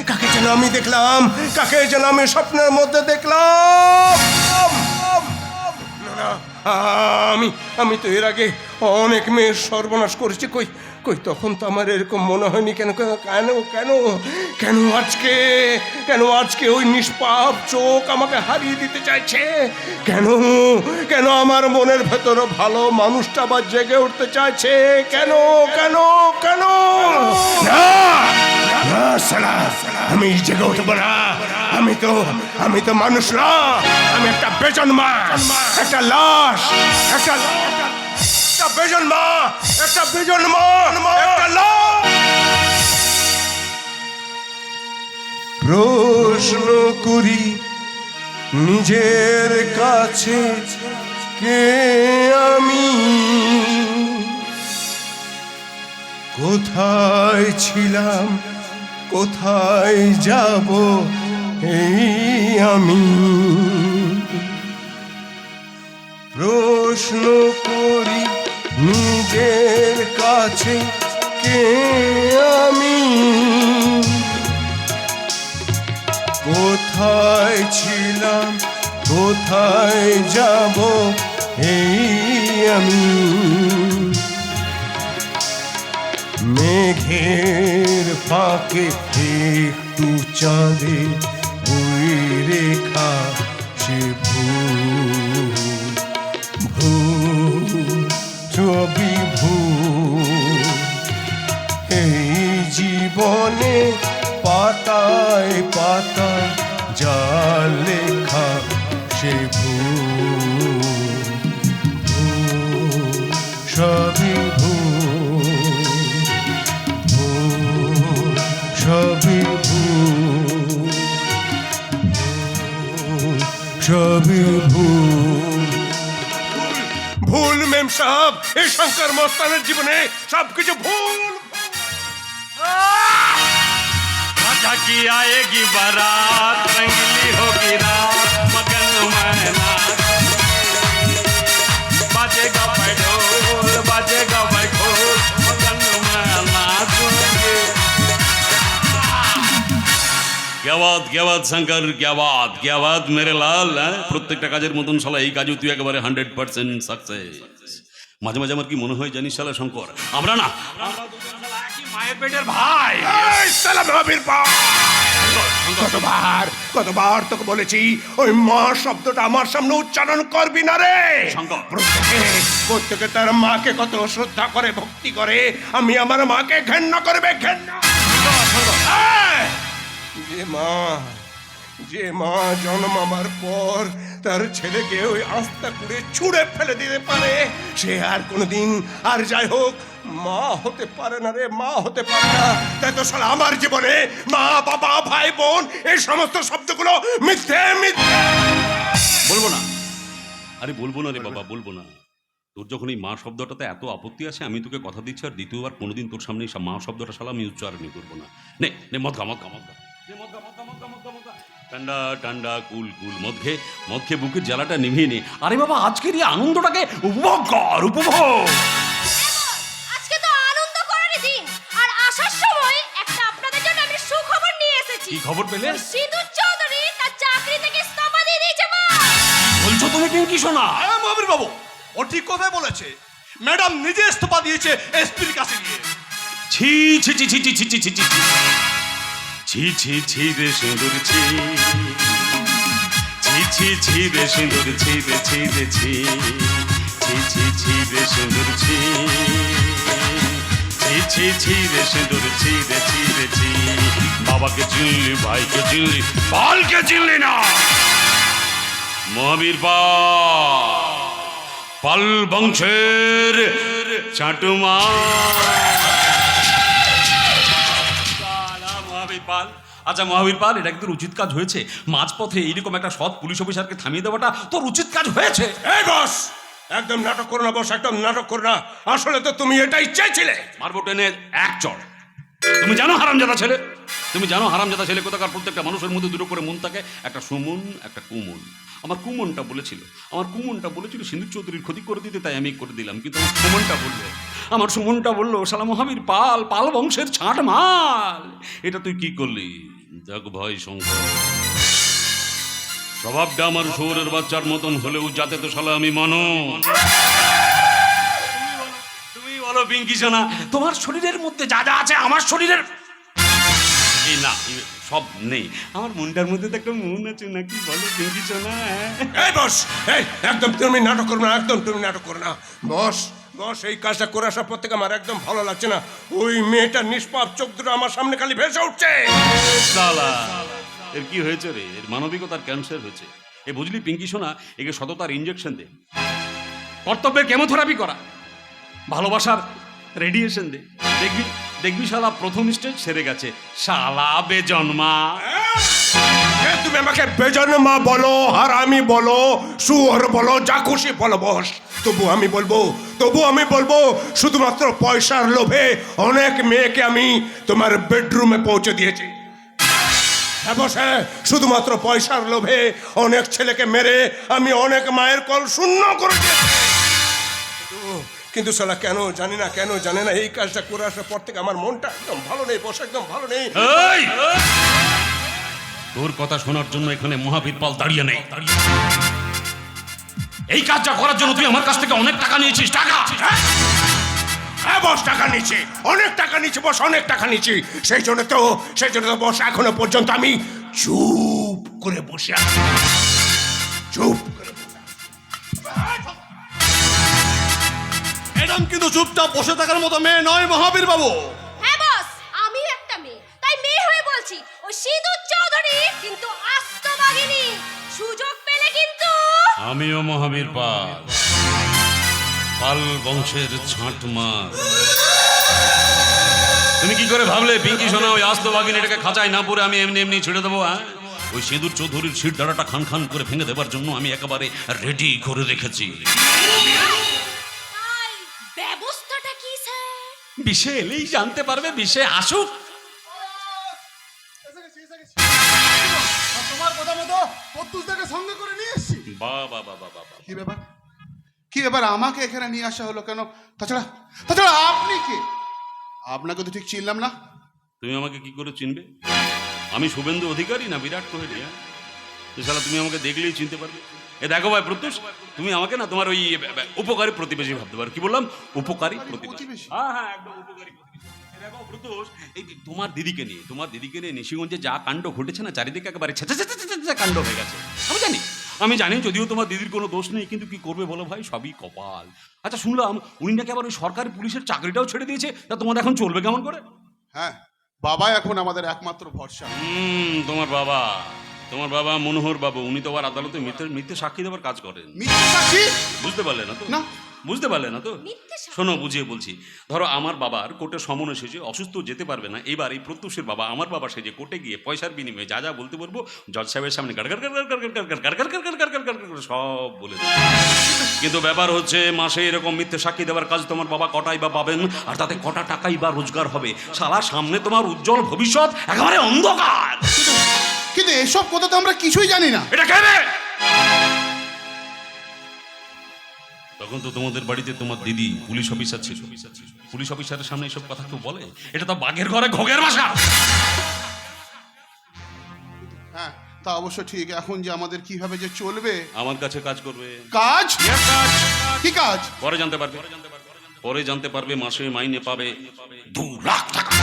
কাকে যেন আমি দেখলাম, কাকে যেন আমি স্বপ্নের মধ্যে দেখলাম। না, আমি তো এর আগে অনেক মেয়ের সর্বনাশ করেছি। কই কই তখন তো আমার এরকম মনে হয়নি। কেন কেন কেন কেন কেন আজকে কেন আজকে ওই নিষ্পাপ চোখ আমাকে হারিয়ে দিতে চাইছে? কেন কেন আমার মনের ভেতর ভালো মানুষটা আবার জেগে উঠতে চাইছে? কেন কেন কেন? না না শালা, আমি জেগে উঠবো না। আমি তো মানুষ না, আমি একটা বেজন্মা, একটা লাশ, একটা বেজন্মা, একটা বেজন্মা, একটা লাশ। প্রশ্ন করি নিজের কাছে, কে আমি? কোথায় ছিলাম, কোথায় যাব এই আমি? প্রশ্ন করি নিজের কাছে, কে আমি? কোথায় ছিলাম, কোথায় যাব এই আমি? মেঘের ফাঁকে একটু চাঁদে ওই রেখা, সে ভুল ছবি ভুল। এই জীবনে পাতায় পাতায় যা লেখা, সে ভুল সবই ভুল, সবই ভুল, সবই ভুল। ভুল মেম সাহেব, এই শঙ্কর মস্তানের জীবনে সবকিছু ভুল। राजा की आएगी बारात, रंगीली होगी रात, मगन मैना बाजेगा भाई ढोल, बाजेगा भाई ढोल, मगन मैना सुनेंगे। क्या बात शंकर, क्या बात मेरे लाल। প্রত্যেকটা কাজের মতন শালা এই কাজও তুই একেবারে 100% সাকসেস। মাঝে মাঝে আমার কি মনে হয় জানিস শালা শঙ্কর, আমরা না মায়ের পেটের ভাই। কতবার তোকে বলেছি ওই মা শব্দটা আমার সামনে উচ্চারণ করবি না রে। প্রত্যেকে তার মাকে কত শ্রদ্ধা করে, ভক্তি করে, আমি আমার মাকে ঘেন্না করবে, ঘেন্না। যে মা জন্মাবার পর তার ছেলেকে ওই আস্থা করে ছুঁড়ে ফেলে দিতে পারে, সে আর কোনোদিন আর যাই হোক মা হতে পারে না রে, মা হতে পারে না। তাই তো শালা আমার জীবনে মা, বাবা, ভাই, বোন এই সমস্ত শব্দগুলো মিথ্যে মিথ্যে। বলবো না, আরে বলবো না রে বাবা, বলবো না। তোর যখন এই মা শব্দটাতে এত আপত্তি আছে, আমি তোকে কথা দিচ্ছি আর দ্বিতীয়বার কোনোদিন তোর সামনে মা শব্দটা শালা আমি উচ্চারণই করবো না। নে নে মদ খা, মদ খা, মদ খা, ঠান্ডা ঠান্ডা কুল কুল মদ খেয়ে বুকের জ্বালাটা নিভিয়ে নে। আরে বাবা, আজকের এই আনন্দটাকে উপভোগ কর, উপভোগ। আজকে তো আনন্দ করার দিন, আর আসার সময় একটা আপনাদের জন্য আমি সুখবর নিয়ে এসেছি। কি খবর পেলে? সিঁদুর চৌধুরী তার চাকরি থেকে ইস্তফা দিয়ে দিয়েছে। মা, বলছো তুমি পিঙ্কি সোনা? মহাবীর বাবু, ও ঠিক কথাই বলেছে। ম্যাডাম নিজে ইস্তফা দিয়েছে এসপির কাছে গিয়ে। ছি ছি ছি ছি ছি ছি ছি ছি ছি ছি ছি রে সুন্দর ছি, ছি ছি ছি রে সুন্দর ছি রে ছি রে ছি, ছি ছি ছি রে সুন্দর ছি, ছি ছি ছি ছি রে সিঁদুর ছি রে ছি রে ছি। বাবাকে চিনলি, ভাইকে চিনলি, পালকে চিনলি না। মহাবীর পাল বংশের চাটুমা। মহাবীর পাল, আচ্ছা মহাবীর পাল, এটা কিন্তু উচিত কাজ হয়েছে? মাঝপথে এইরকম একটা সৎ পুলিশ অফিসারকে থামিয়ে দেওয়াটা তোর উচিত কাজ হয়েছে। এই বস, একদম নাটক করো না বস, একদম নাটক করো না। আসলে তো তুমি এটাই চাইছিলে। মারবো টেনে এক চড়। তুমি জানো হারামজাদা ছেলে, তুমি জানো হারামজাদা ছেলে কোথাকার প্রত্যেকটা মানুষের মধ্যে দুটো করে মন থাকে, একটা সুমন একটা কুমন। আমার কুমনটা বলেছিল সিন্ধু চৌধুরীর ক্ষতি করে দিতে, তাই আমি করে দিলাম। কিন্তু আমার সুমনটা বললো শালা মহাবীর পাল, পাল বংশের ছাঁট মাল। এটা তুই কি করলি? দেখ ভাই শঙ্কর, স্বভাবটা আমার শহরের বাচ্চার মতন হলেও যাতে তো শালা আমি মানো। তুমি বলো পিঙ্কি সোনা, তোমার শরীরের মধ্যে যা যা আছে আমার শরীরের এই না, সব নেই। আমার মনটার মধ্যে তো একটা মন আছে নাকি, বলো পিঙ্কি সোনা? এই বস, এই একদম তুমি নাটক করো না, একদম তুমি নাটক করো না বস। বস, এই কাজটা করে আসার পর থেকে আমার একদম ভালো লাগছে না। ওই মেয়েটা নিষ্পাপ চোখ দুটো আমার সামনে খালি ভেসে উঠছে। শালা, এর কি হয়েছে রে? এর মানবিকতার ক্যান্সার হয়েছে। এ বুঝলি পিঙ্কি সোনা, একে সততার ইঞ্জেকশন দে, কর্তব্যের কেমোথেরাপি করা, ভালোবাসার রেডিয়েশন দে, দেখবি দেখবি শালা প্রথম স্টেজ সেরে গেছে। শালা বেজন্মা। তুমি আমাকে বেজন্মা বলো, হারামি বলো, শুয়োর বলো, যা খুশি বলো বস, তবু আমি বলবো শুধুমাত্র পয়সার লোভে অনেক মেয়েকে আমি তোমার বেডরুমে পৌঁছে দিয়েছি। হ্যাঁ বস, হ্যাঁ, শুধুমাত্র পয়সার লোভে অনেক ছেলেকে মেরে আমি অনেক মায়ের কল শূন্য করে দিয়েছি। কিন্তু শালা কেন জানি না এই কাজটা করে আসার পর থেকে আমার মনটা একদম ভালো নেই বস, একদম ভালো নেই। তোর কথা শোনার জন্য এখানে মহাবীর পাল দাঁড়িয়ে নেই। এই কাজটা করার জন্য তুই আমার কাছ থেকে অনেক টাকা নিয়েছিস। টাকা? হ্যাঁ বস, টাকা নিচ্ছি, অনেক টাকা নিচ্ছি বস, অনেক টাকা নিচ্ছি। সেই জন্য তো বস এখনো পর্যন্ত আমি চুপ করে বসে আছি, চুপ করে। ম্যাডাম কিন্তু চুপচাপ বসে থাকার মতো মেয়ে নয় মহাবীর বাবু। হ্যাঁ বস, আমি একটা মেয়ে, তাই মেয়ে হয়ে বলছি, ও সিঁদু চৌধুরী কিন্তু আস্ত বাঘিনী। সুযোগ পেলে কিন্তু আমিও মহাবীর পাল, পাল বংশের ছাঁট মার। তুমি কি করে ভাবলে পিঙ্কি সোনা ওই আস্ত বাগিনীটাকে খাঁচায় না পরে আমি এমনি এমনি ছেড়ে দেবো? হ্যাঁ, ওই সিঁদুর চৌধুরীর শির দাঁড়াটা খান খান করে ভেঙে দেবার জন্য আমি একেবারে রেডি করে রেখেছি। তাই ব্যবস্থাটা কি স্যার? বিষে এলেই জানতে পারবে, বিষে আসুক। তোমার কথা মতো প্রত্যুষটাকে সঙ্গে করে নিয়ে এসছি। বাবা কি ব্যাপার আমাকে এখানে নিয়ে আসা হলো কেন? তাছাড়া আপনি কে? আপনাকে তো ঠিক চিনলাম না। তুমি আমাকে কি করে চিনবে? আমি শুভেন্দু অধিকারী না বিরাট কোহলি? শালা তুমি আমাকে দেখলেই চিনতে পারবে। এ দেখো ভাই প্রত্যুষ, তুমি আমাকে না তোমার ওই উপকারী প্রতিবেশী ভাবতে পারো। কি বললাম? উপকারী প্রতিবেশী। হ্যাঁ, একদম উপকারী প্রতিবেশী। দেখো প্রত্যুষ, এই তোমার দিদিকে নিয়ে নিশিগঞ্জে যা কাণ্ড ঘটেছে না, চারিদিকে একেবারে কাণ্ড হয়ে গেছে। আমি জানি যদিও তোমার দিদির কোনো দোষ নেই, কিন্তু কি করবে বলো ভাই, সবই কপাল। আচ্ছা শুনলাম উনি নাকি আবার ওই সরকারি পুলিশের চাকরিটাও ছেড়ে দিয়েছে, তা তোমার এখন চলবে কেমন করে? হ্যাঁ, বাবা এখন আমাদের একমাত্র ভরসা। তোমার বাবা মনোহর বাবু, উনি তো আবার আদালতে মিথ্যে সাক্ষী দেওয়ার কাজ করেন। মিথ্যে সাক্ষী? বুঝতে পারলে না তো? না। বুঝতে পারলে না তো? শোনো, বুঝিয়ে বলছি। ধরো আমার বাবার কোর্টে সমন এসেছে, অসুস্থ যেতে পারবে না। এবার এই প্রত্যুষের বাবা আমার বাবা সেজে কোর্টে গিয়ে পয়সার বিনিময়ে যা যা বলতে পারবো জজ সাহেবের সামনে সব বলে দেবে। কিন্তু ব্যাপার হচ্ছে মাসে এরকম মিথ্যে সাক্ষী দেওয়ার কাজ তোমার বাবা কটাই বা পাবেন, আর তাতে কটা টাকাই বা রোজগার হবে? শালা সামনে তোমার উজ্জ্বল ভবিষ্যৎ একেবারে অন্ধকার। কিন্তু এসব কথা তো আমরা কিছুই জানি না। এটা কেন? তখন তো তোমাদের বাড়িতে তোমার দিদি পুলিশ অফিসার ছিল। পুলিশ অফিসারের সামনে এসব কথা কেউ বলে? এটা তো বাঘের ঘরে ঘোগের বাসা। হ্যাঁ, তা অবশ্য ঠিক। এখন যে আমাদের কিভাবে যে চলবে? আমার কাছে কাজ করবে। কাজ? কি কাজ? পরে জানতে পারবে মাসে মাইনে পাবে 2 লাখ টাকা।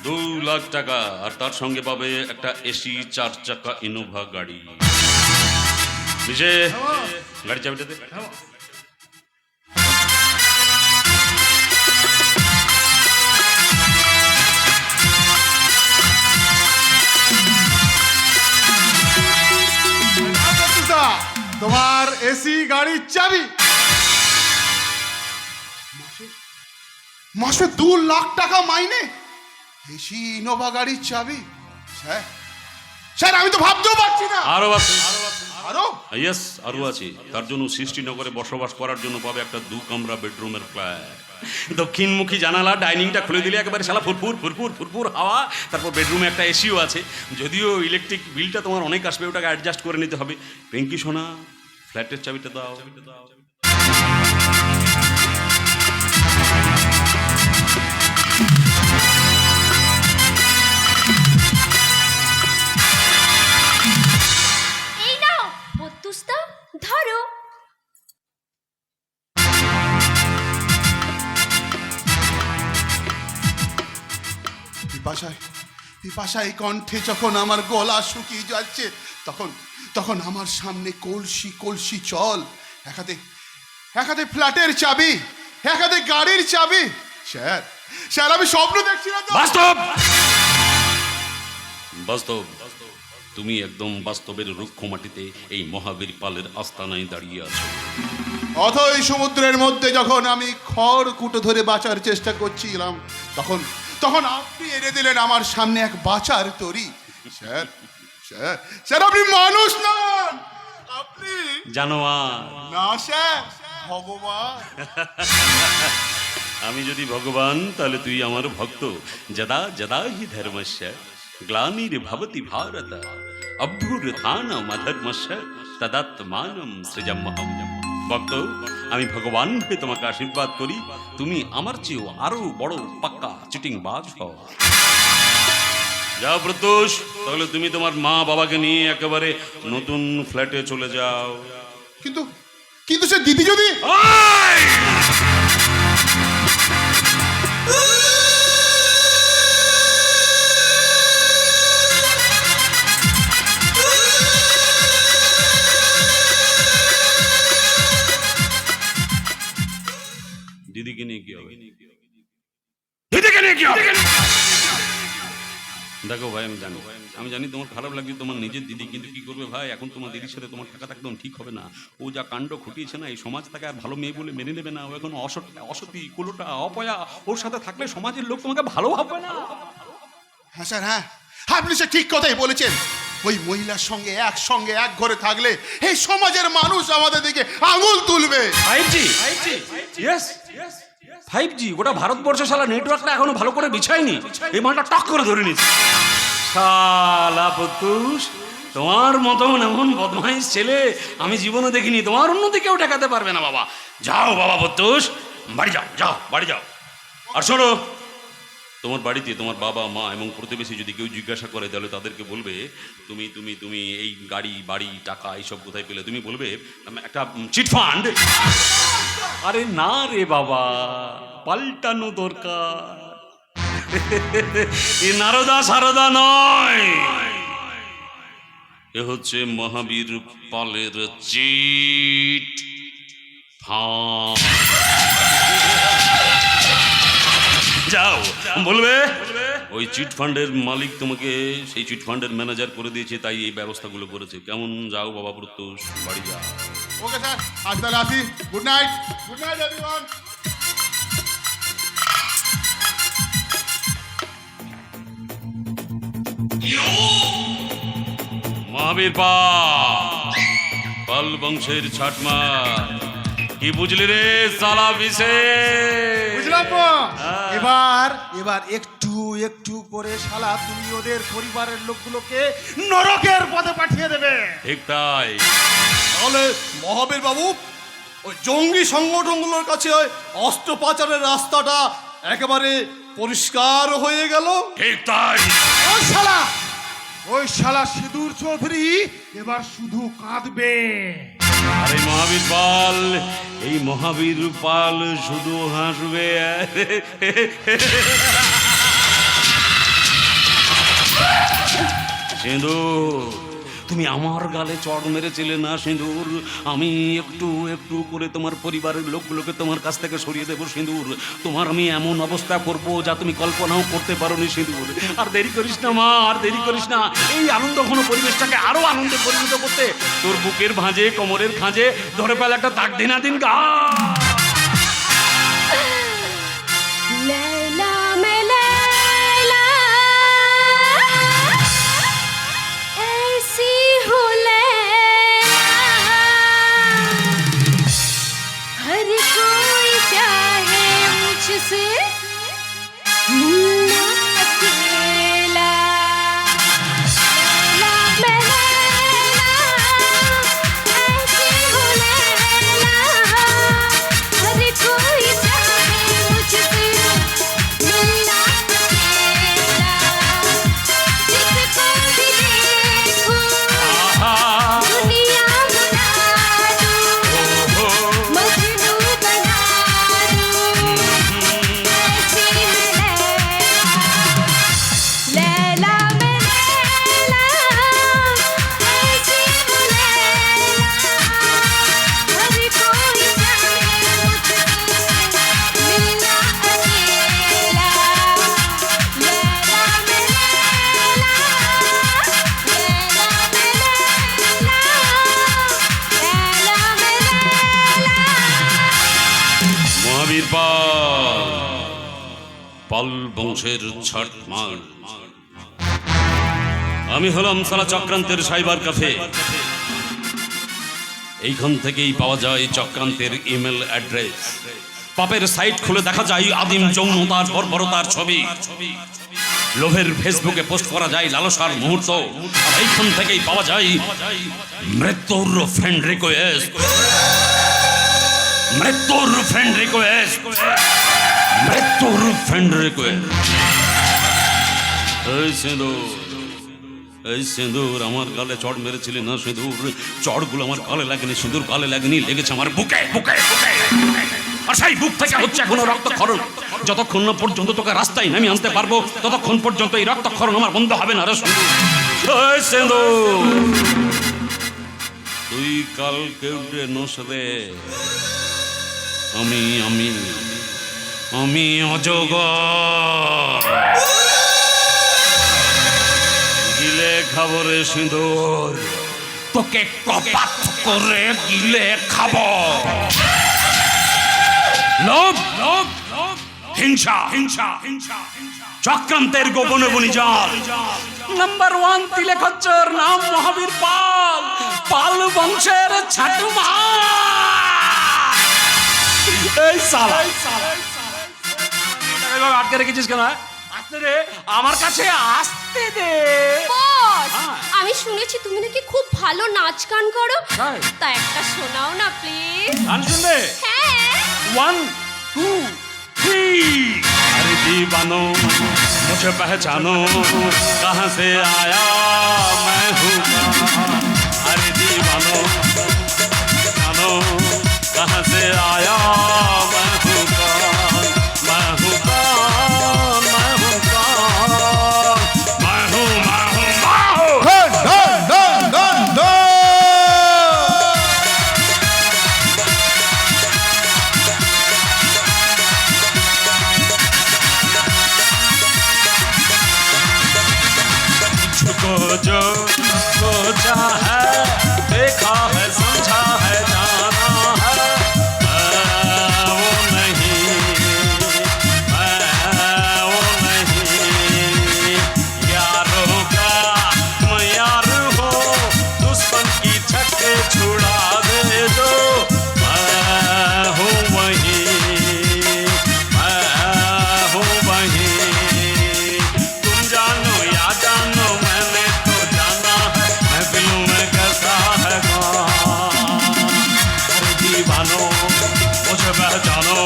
2 লাখ টাকা, আর তার সঙ্গে পাবে একটা এসি 4 চাকা ইনোভা গাড়ি। গাড়ি চাবিটা দে। তোমার এসি গাড়ির চাবি। মাসে 2 লাখ টাকা মাইনে, এসি ইনোভা গাড়ির চাবি। স্যার স্যার আমি তো ভাবতেও পারছি না। আরো আছে, আরো ইয়েস আরো আছে। তার জন্য সৃষ্টিনগরে বসবাস করার জন্য পাবে একটা 2 কামরা বেডরুমের ফ্ল্যাট। দক্ষিণমুখী জানালা, ডাইনিংটা খুলে দিলে একেবারে শালা ফুরফুর ফুরফুর ফুরফুর হাওয়া। তারপর বেডরুমে একটা এসিও আছে। যদিও ইলেকট্রিক বিলটা তোমার অনেক আসবে, ওটাকে অ্যাডজাস্ট করে নিতে হবে। পিঙ্কি সোনা, ফ্ল্যাটের চাবিটা দাও। এই নাও প্রত্যুষটা ধরো। পিপাসায় কণ্ঠে যখন আমার গলা শুকিয়ে যাচ্ছে, তখন আমার সামনে কলসি কলসি জল, এক হাতে ফ্ল্যাটের চাবি, এক হাতে গাড়ির চাবি। স্যার স্যার আমি স্বপ্ন দেখছি না তো? বাস্তব বাস্তব, তুমি একদম বাস্তবের রুক্ষ মাটিতে এই মহাবীর পালের আস্তানায় দাঁড়িয়ে আছো। অথই সমুদ্রের মধ্যে যখন আমি খড়কুটো ধরে বাঁচার চেষ্টা করছিলাম, তখন আপনি এনে দিলেন আমার সামনে এক বাঁচার তরী। স্যার স্যার স্যার আপনি মানুষ নন, আপনি জানোয়ার না স্যার, ভগবান। আমি যদি ভগবান, তাহলে তুই আমার ভক্ত। যদা যদা হি ধর্মস্য গ্লানির ভবতি ভারত অভ্যুত্থানম অধর্মস্য তদাত্মানম সৃজম্যহম। ভক্ত, আমি ভগবান হয়ে তোমাকে আশীর্বাদ করি, তুমি আমার চেয়েও আরো বড় পাক্কা চিটিংবাজ হও। যাও প্রত্যুষ, তাহলে তুমি তোমার মা বাবাকে নিয়ে একেবারে নতুন ফ্ল্যাটে চলে যাও। কিন্তু সে দিদি যদি দিদিকে নিয়ে কি হবে? দিদিকে নিয়ে কি হবে? দেখো ভাই, আমি জানি তোমার খারাপ লাগছে, তোমার নিজের দিদি, কিন্তু কি করবে ভাই, এখন তোমার দিদির সাথে তোমার থাকাটা একদম ঠিক হবে না। ও যা কাণ্ড ঘটিয়েছে না, এই সমাজ তাকে আর ভালো মেয়ে বলে মেনে নেবে না। ও এখন অসতী, কুলোটা, অপয়া। ওর সাথে থাকলে সমাজের লোক তোমাকে ভালো ভাববে না। হ্যাঁ স্যার, হ্যাঁ আপনি সে ঠিক কথাই বলেছেন। ওই মহিলার সঙ্গে একসঙ্গে এক ঘরে থাকলে এই সমাজের মানুষ আমাদের দিকে আঙুল তুলবে। 5G, ইয়েস 5G, গোটা ভারতবর্ষ শালা নেটওয়ার্কটা এখনো ভালো করে বিছায়নি, এই মালটা টক করে ধরে নিচ্ছে। শালা প্রত্যুষ, তোমার মতন এমন বদমাইশ ছেলে আমি জীবনে দেখিনি। তোমার উন্নতি কেউ ঠেকাতে পারবে না বাবা। যাও বাবা প্রত্যুষ, বাড়ি যাও, যাও বাড়ি যাও। আর শোনো, তোমার বাড়িতে তোমার বাবা মা এবং প্রতিবেশী যদি কেউ জিজ্ঞাসা করে, তাহলে তাদেরকে বলবে তুমি তুমি তুমি এই গাড়ি বাড়ি টাকা এইসব কোথায় পেলে। তুমি বলবে একটা চিটফান্ড। আরে না রে বাবা, পাল্টানো দরকার। এ নারদা সারদা নয়, এ হচ্ছে মহাবীর পালের চিট ফান্ড। যাও বলবে ওই চিট ফান্ডের মালিক তোমাকে সেই চিট ফান্ডের ম্যানেজার করে দিয়েছে, তাই এই ব্যবস্থাগুলো করেছে। কেমন? যাও বাবা প্রত্যুষ, বাড়ি যাও। ওকে স্যার, আজ তাহলে আসি। Good night, good night everyone. Mahabir Pal বংশের ছাটমা, কি বুঝলি রে সালা বিশে? বুঝলাম তো। এবার একটু একটু করে শালা তুমি ওদের পরিবারের লোকগুলোকে নরকের পথে পাঠিয়ে দেবে। ঠিক তাই। তাহলে মহাবীর বাবু, ওই জঙ্গি সংগঠনগুলোর কাছে ওই অস্ত্র পাচারের রাস্তাটা একেবারে পরিষ্কার হয়ে গেল। ঠিক তাই। ওই শালা সিঁদুর চৌধুরী এবার শুধু কাঁদবে। আরে মহাবীর পাল, এই মহাবীর পাল শুধু হাসবে। সিঁদুর তুমি আমার গালে চড় মেরেছিলে না সিঁদুর, আমি একটু একটু করে তোমার পরিবারের লোকগুলোকে তোমার কাছ থেকে সরিয়ে দেবো সিঁদুর। তোমার আমি এমন অবস্থা করব যা তুমি কল্পনাও করতে পারোনি সিঁদুর। আর দেরি করিস না মা, আর দেরি করিস না, এই আনন্দ ঘন পরিবেশটাকে আরো আনন্দে পরিণত করতে তোর বুকের ভাঁজে কোমরের খাঁজে ধরে পেলে একটা দাগ দিনা দিন গা। लैला में लैला ऐसी हूँ लैला, हर कोई चाहे मुझसे मिलना अकेला। लैला में लैला ऐसी हूँ लैला, हर कोई चाहे मुझसे मिलना अकेला। जिसको भी देखूं दुनिया बना दूं, मजनू बना दूं, ऐसी है लैला। लैला में लैला ऐसी हूँ लैला, हर कोई चाहे मुझसे मिलना अकेला। लैला में लैला, लैला में लैला, लैला में लैला। মহাবীর পাল, পাল বংশের ছটমার। আমি হলাম সালা চক্রান্তের সাইবার ক্যাফে। এইখান থেকেই পাওয়া যায় চক্রান্তের ইমেল অ্যাড্রেস। পাপের সাইট খুলে দেখা যায় আদিম যৌনতার বর্বরতার ছবি। লোভের ফেসবুকে পোস্ট করা যায় লালসার মুহূর্ত। আর এইখান থেকেই পাওয়া যায় মৃত্যুর ফ্রেন্ড রিকোয়েস্ট, মৃত্যুর ফ্রেন্ড রিকোয়েস্ট, মৃত্যুর ফ্রেন্ড রিকোয়েস্ট। এই সিঁদুর, এই সিঁদুর আমার গালে চড় মেরেছিলি না সিঁদুর? চড়গুলো আমার গালে লাগেনি সিঁদুর, গালে লাগেনি, লেগেছে আমার বুকে বুকে বুকে। আর সেই বুক থেকে হচ্ছে এখনো রক্তক্ষরণ। যতক্ষণ না পর্যন্ত তোকে রাস্তায় নামিয়ে আনতে পারবো ততক্ষণ পর্যন্ত এই রক্তক্ষরণ আমার বন্ধ হবে না রে সিঁদুর। এই সিঁদুর, তুই কালকে উঠে নস রে। আমি আমি আমি অজগর, গিলে খাবো রে সিঁদুর, তোকে কপাত করে গিলে খাবো। লোভ লোভ হিংসা হিংসা হিংসা, চক্রান্তের গোপনে বনিজাল। নাম্বার 1 তিলে খচ্চর, নাম মহাবীর পাল, পাল বংশের ছাটুমা। এই সালা আটকে রেখেছিস কেন? আসতে দে, আমার কাছে আসতে দে। বস, আমি শুনেছি তুমি নাকি খুব ভালো নাচ গান করো, তাই? তা একটা শোনাও না প্লিজ। গান শুনবে? হ্যাঁ। 1 2 3। अरे दीवानो मुझे पहचानो, कहाँ से आया मैं हूँ कहाँ। अरे दीवानो जानो, कहाँ से आया मैं हूँ कहाँ। मैं हूँ कहाँ, मैं हूँ कहाँ, मैं हूँ मैं हूँ मैं हूँ। तुझको जो सोचा है, देखा है, समझा है, जाना है, मैं वो नहीं, मैं वो नहीं। यारों का मैं यार हो, दुश्मन की छक्के छुड़ा दे जो, मैं हूँ वही, मैं हूँ वही। तुम जानो या जानो, मैंने तो जाना है, महफिलों में कैसा है गान। अरे दीवानो मुझे पहचानो,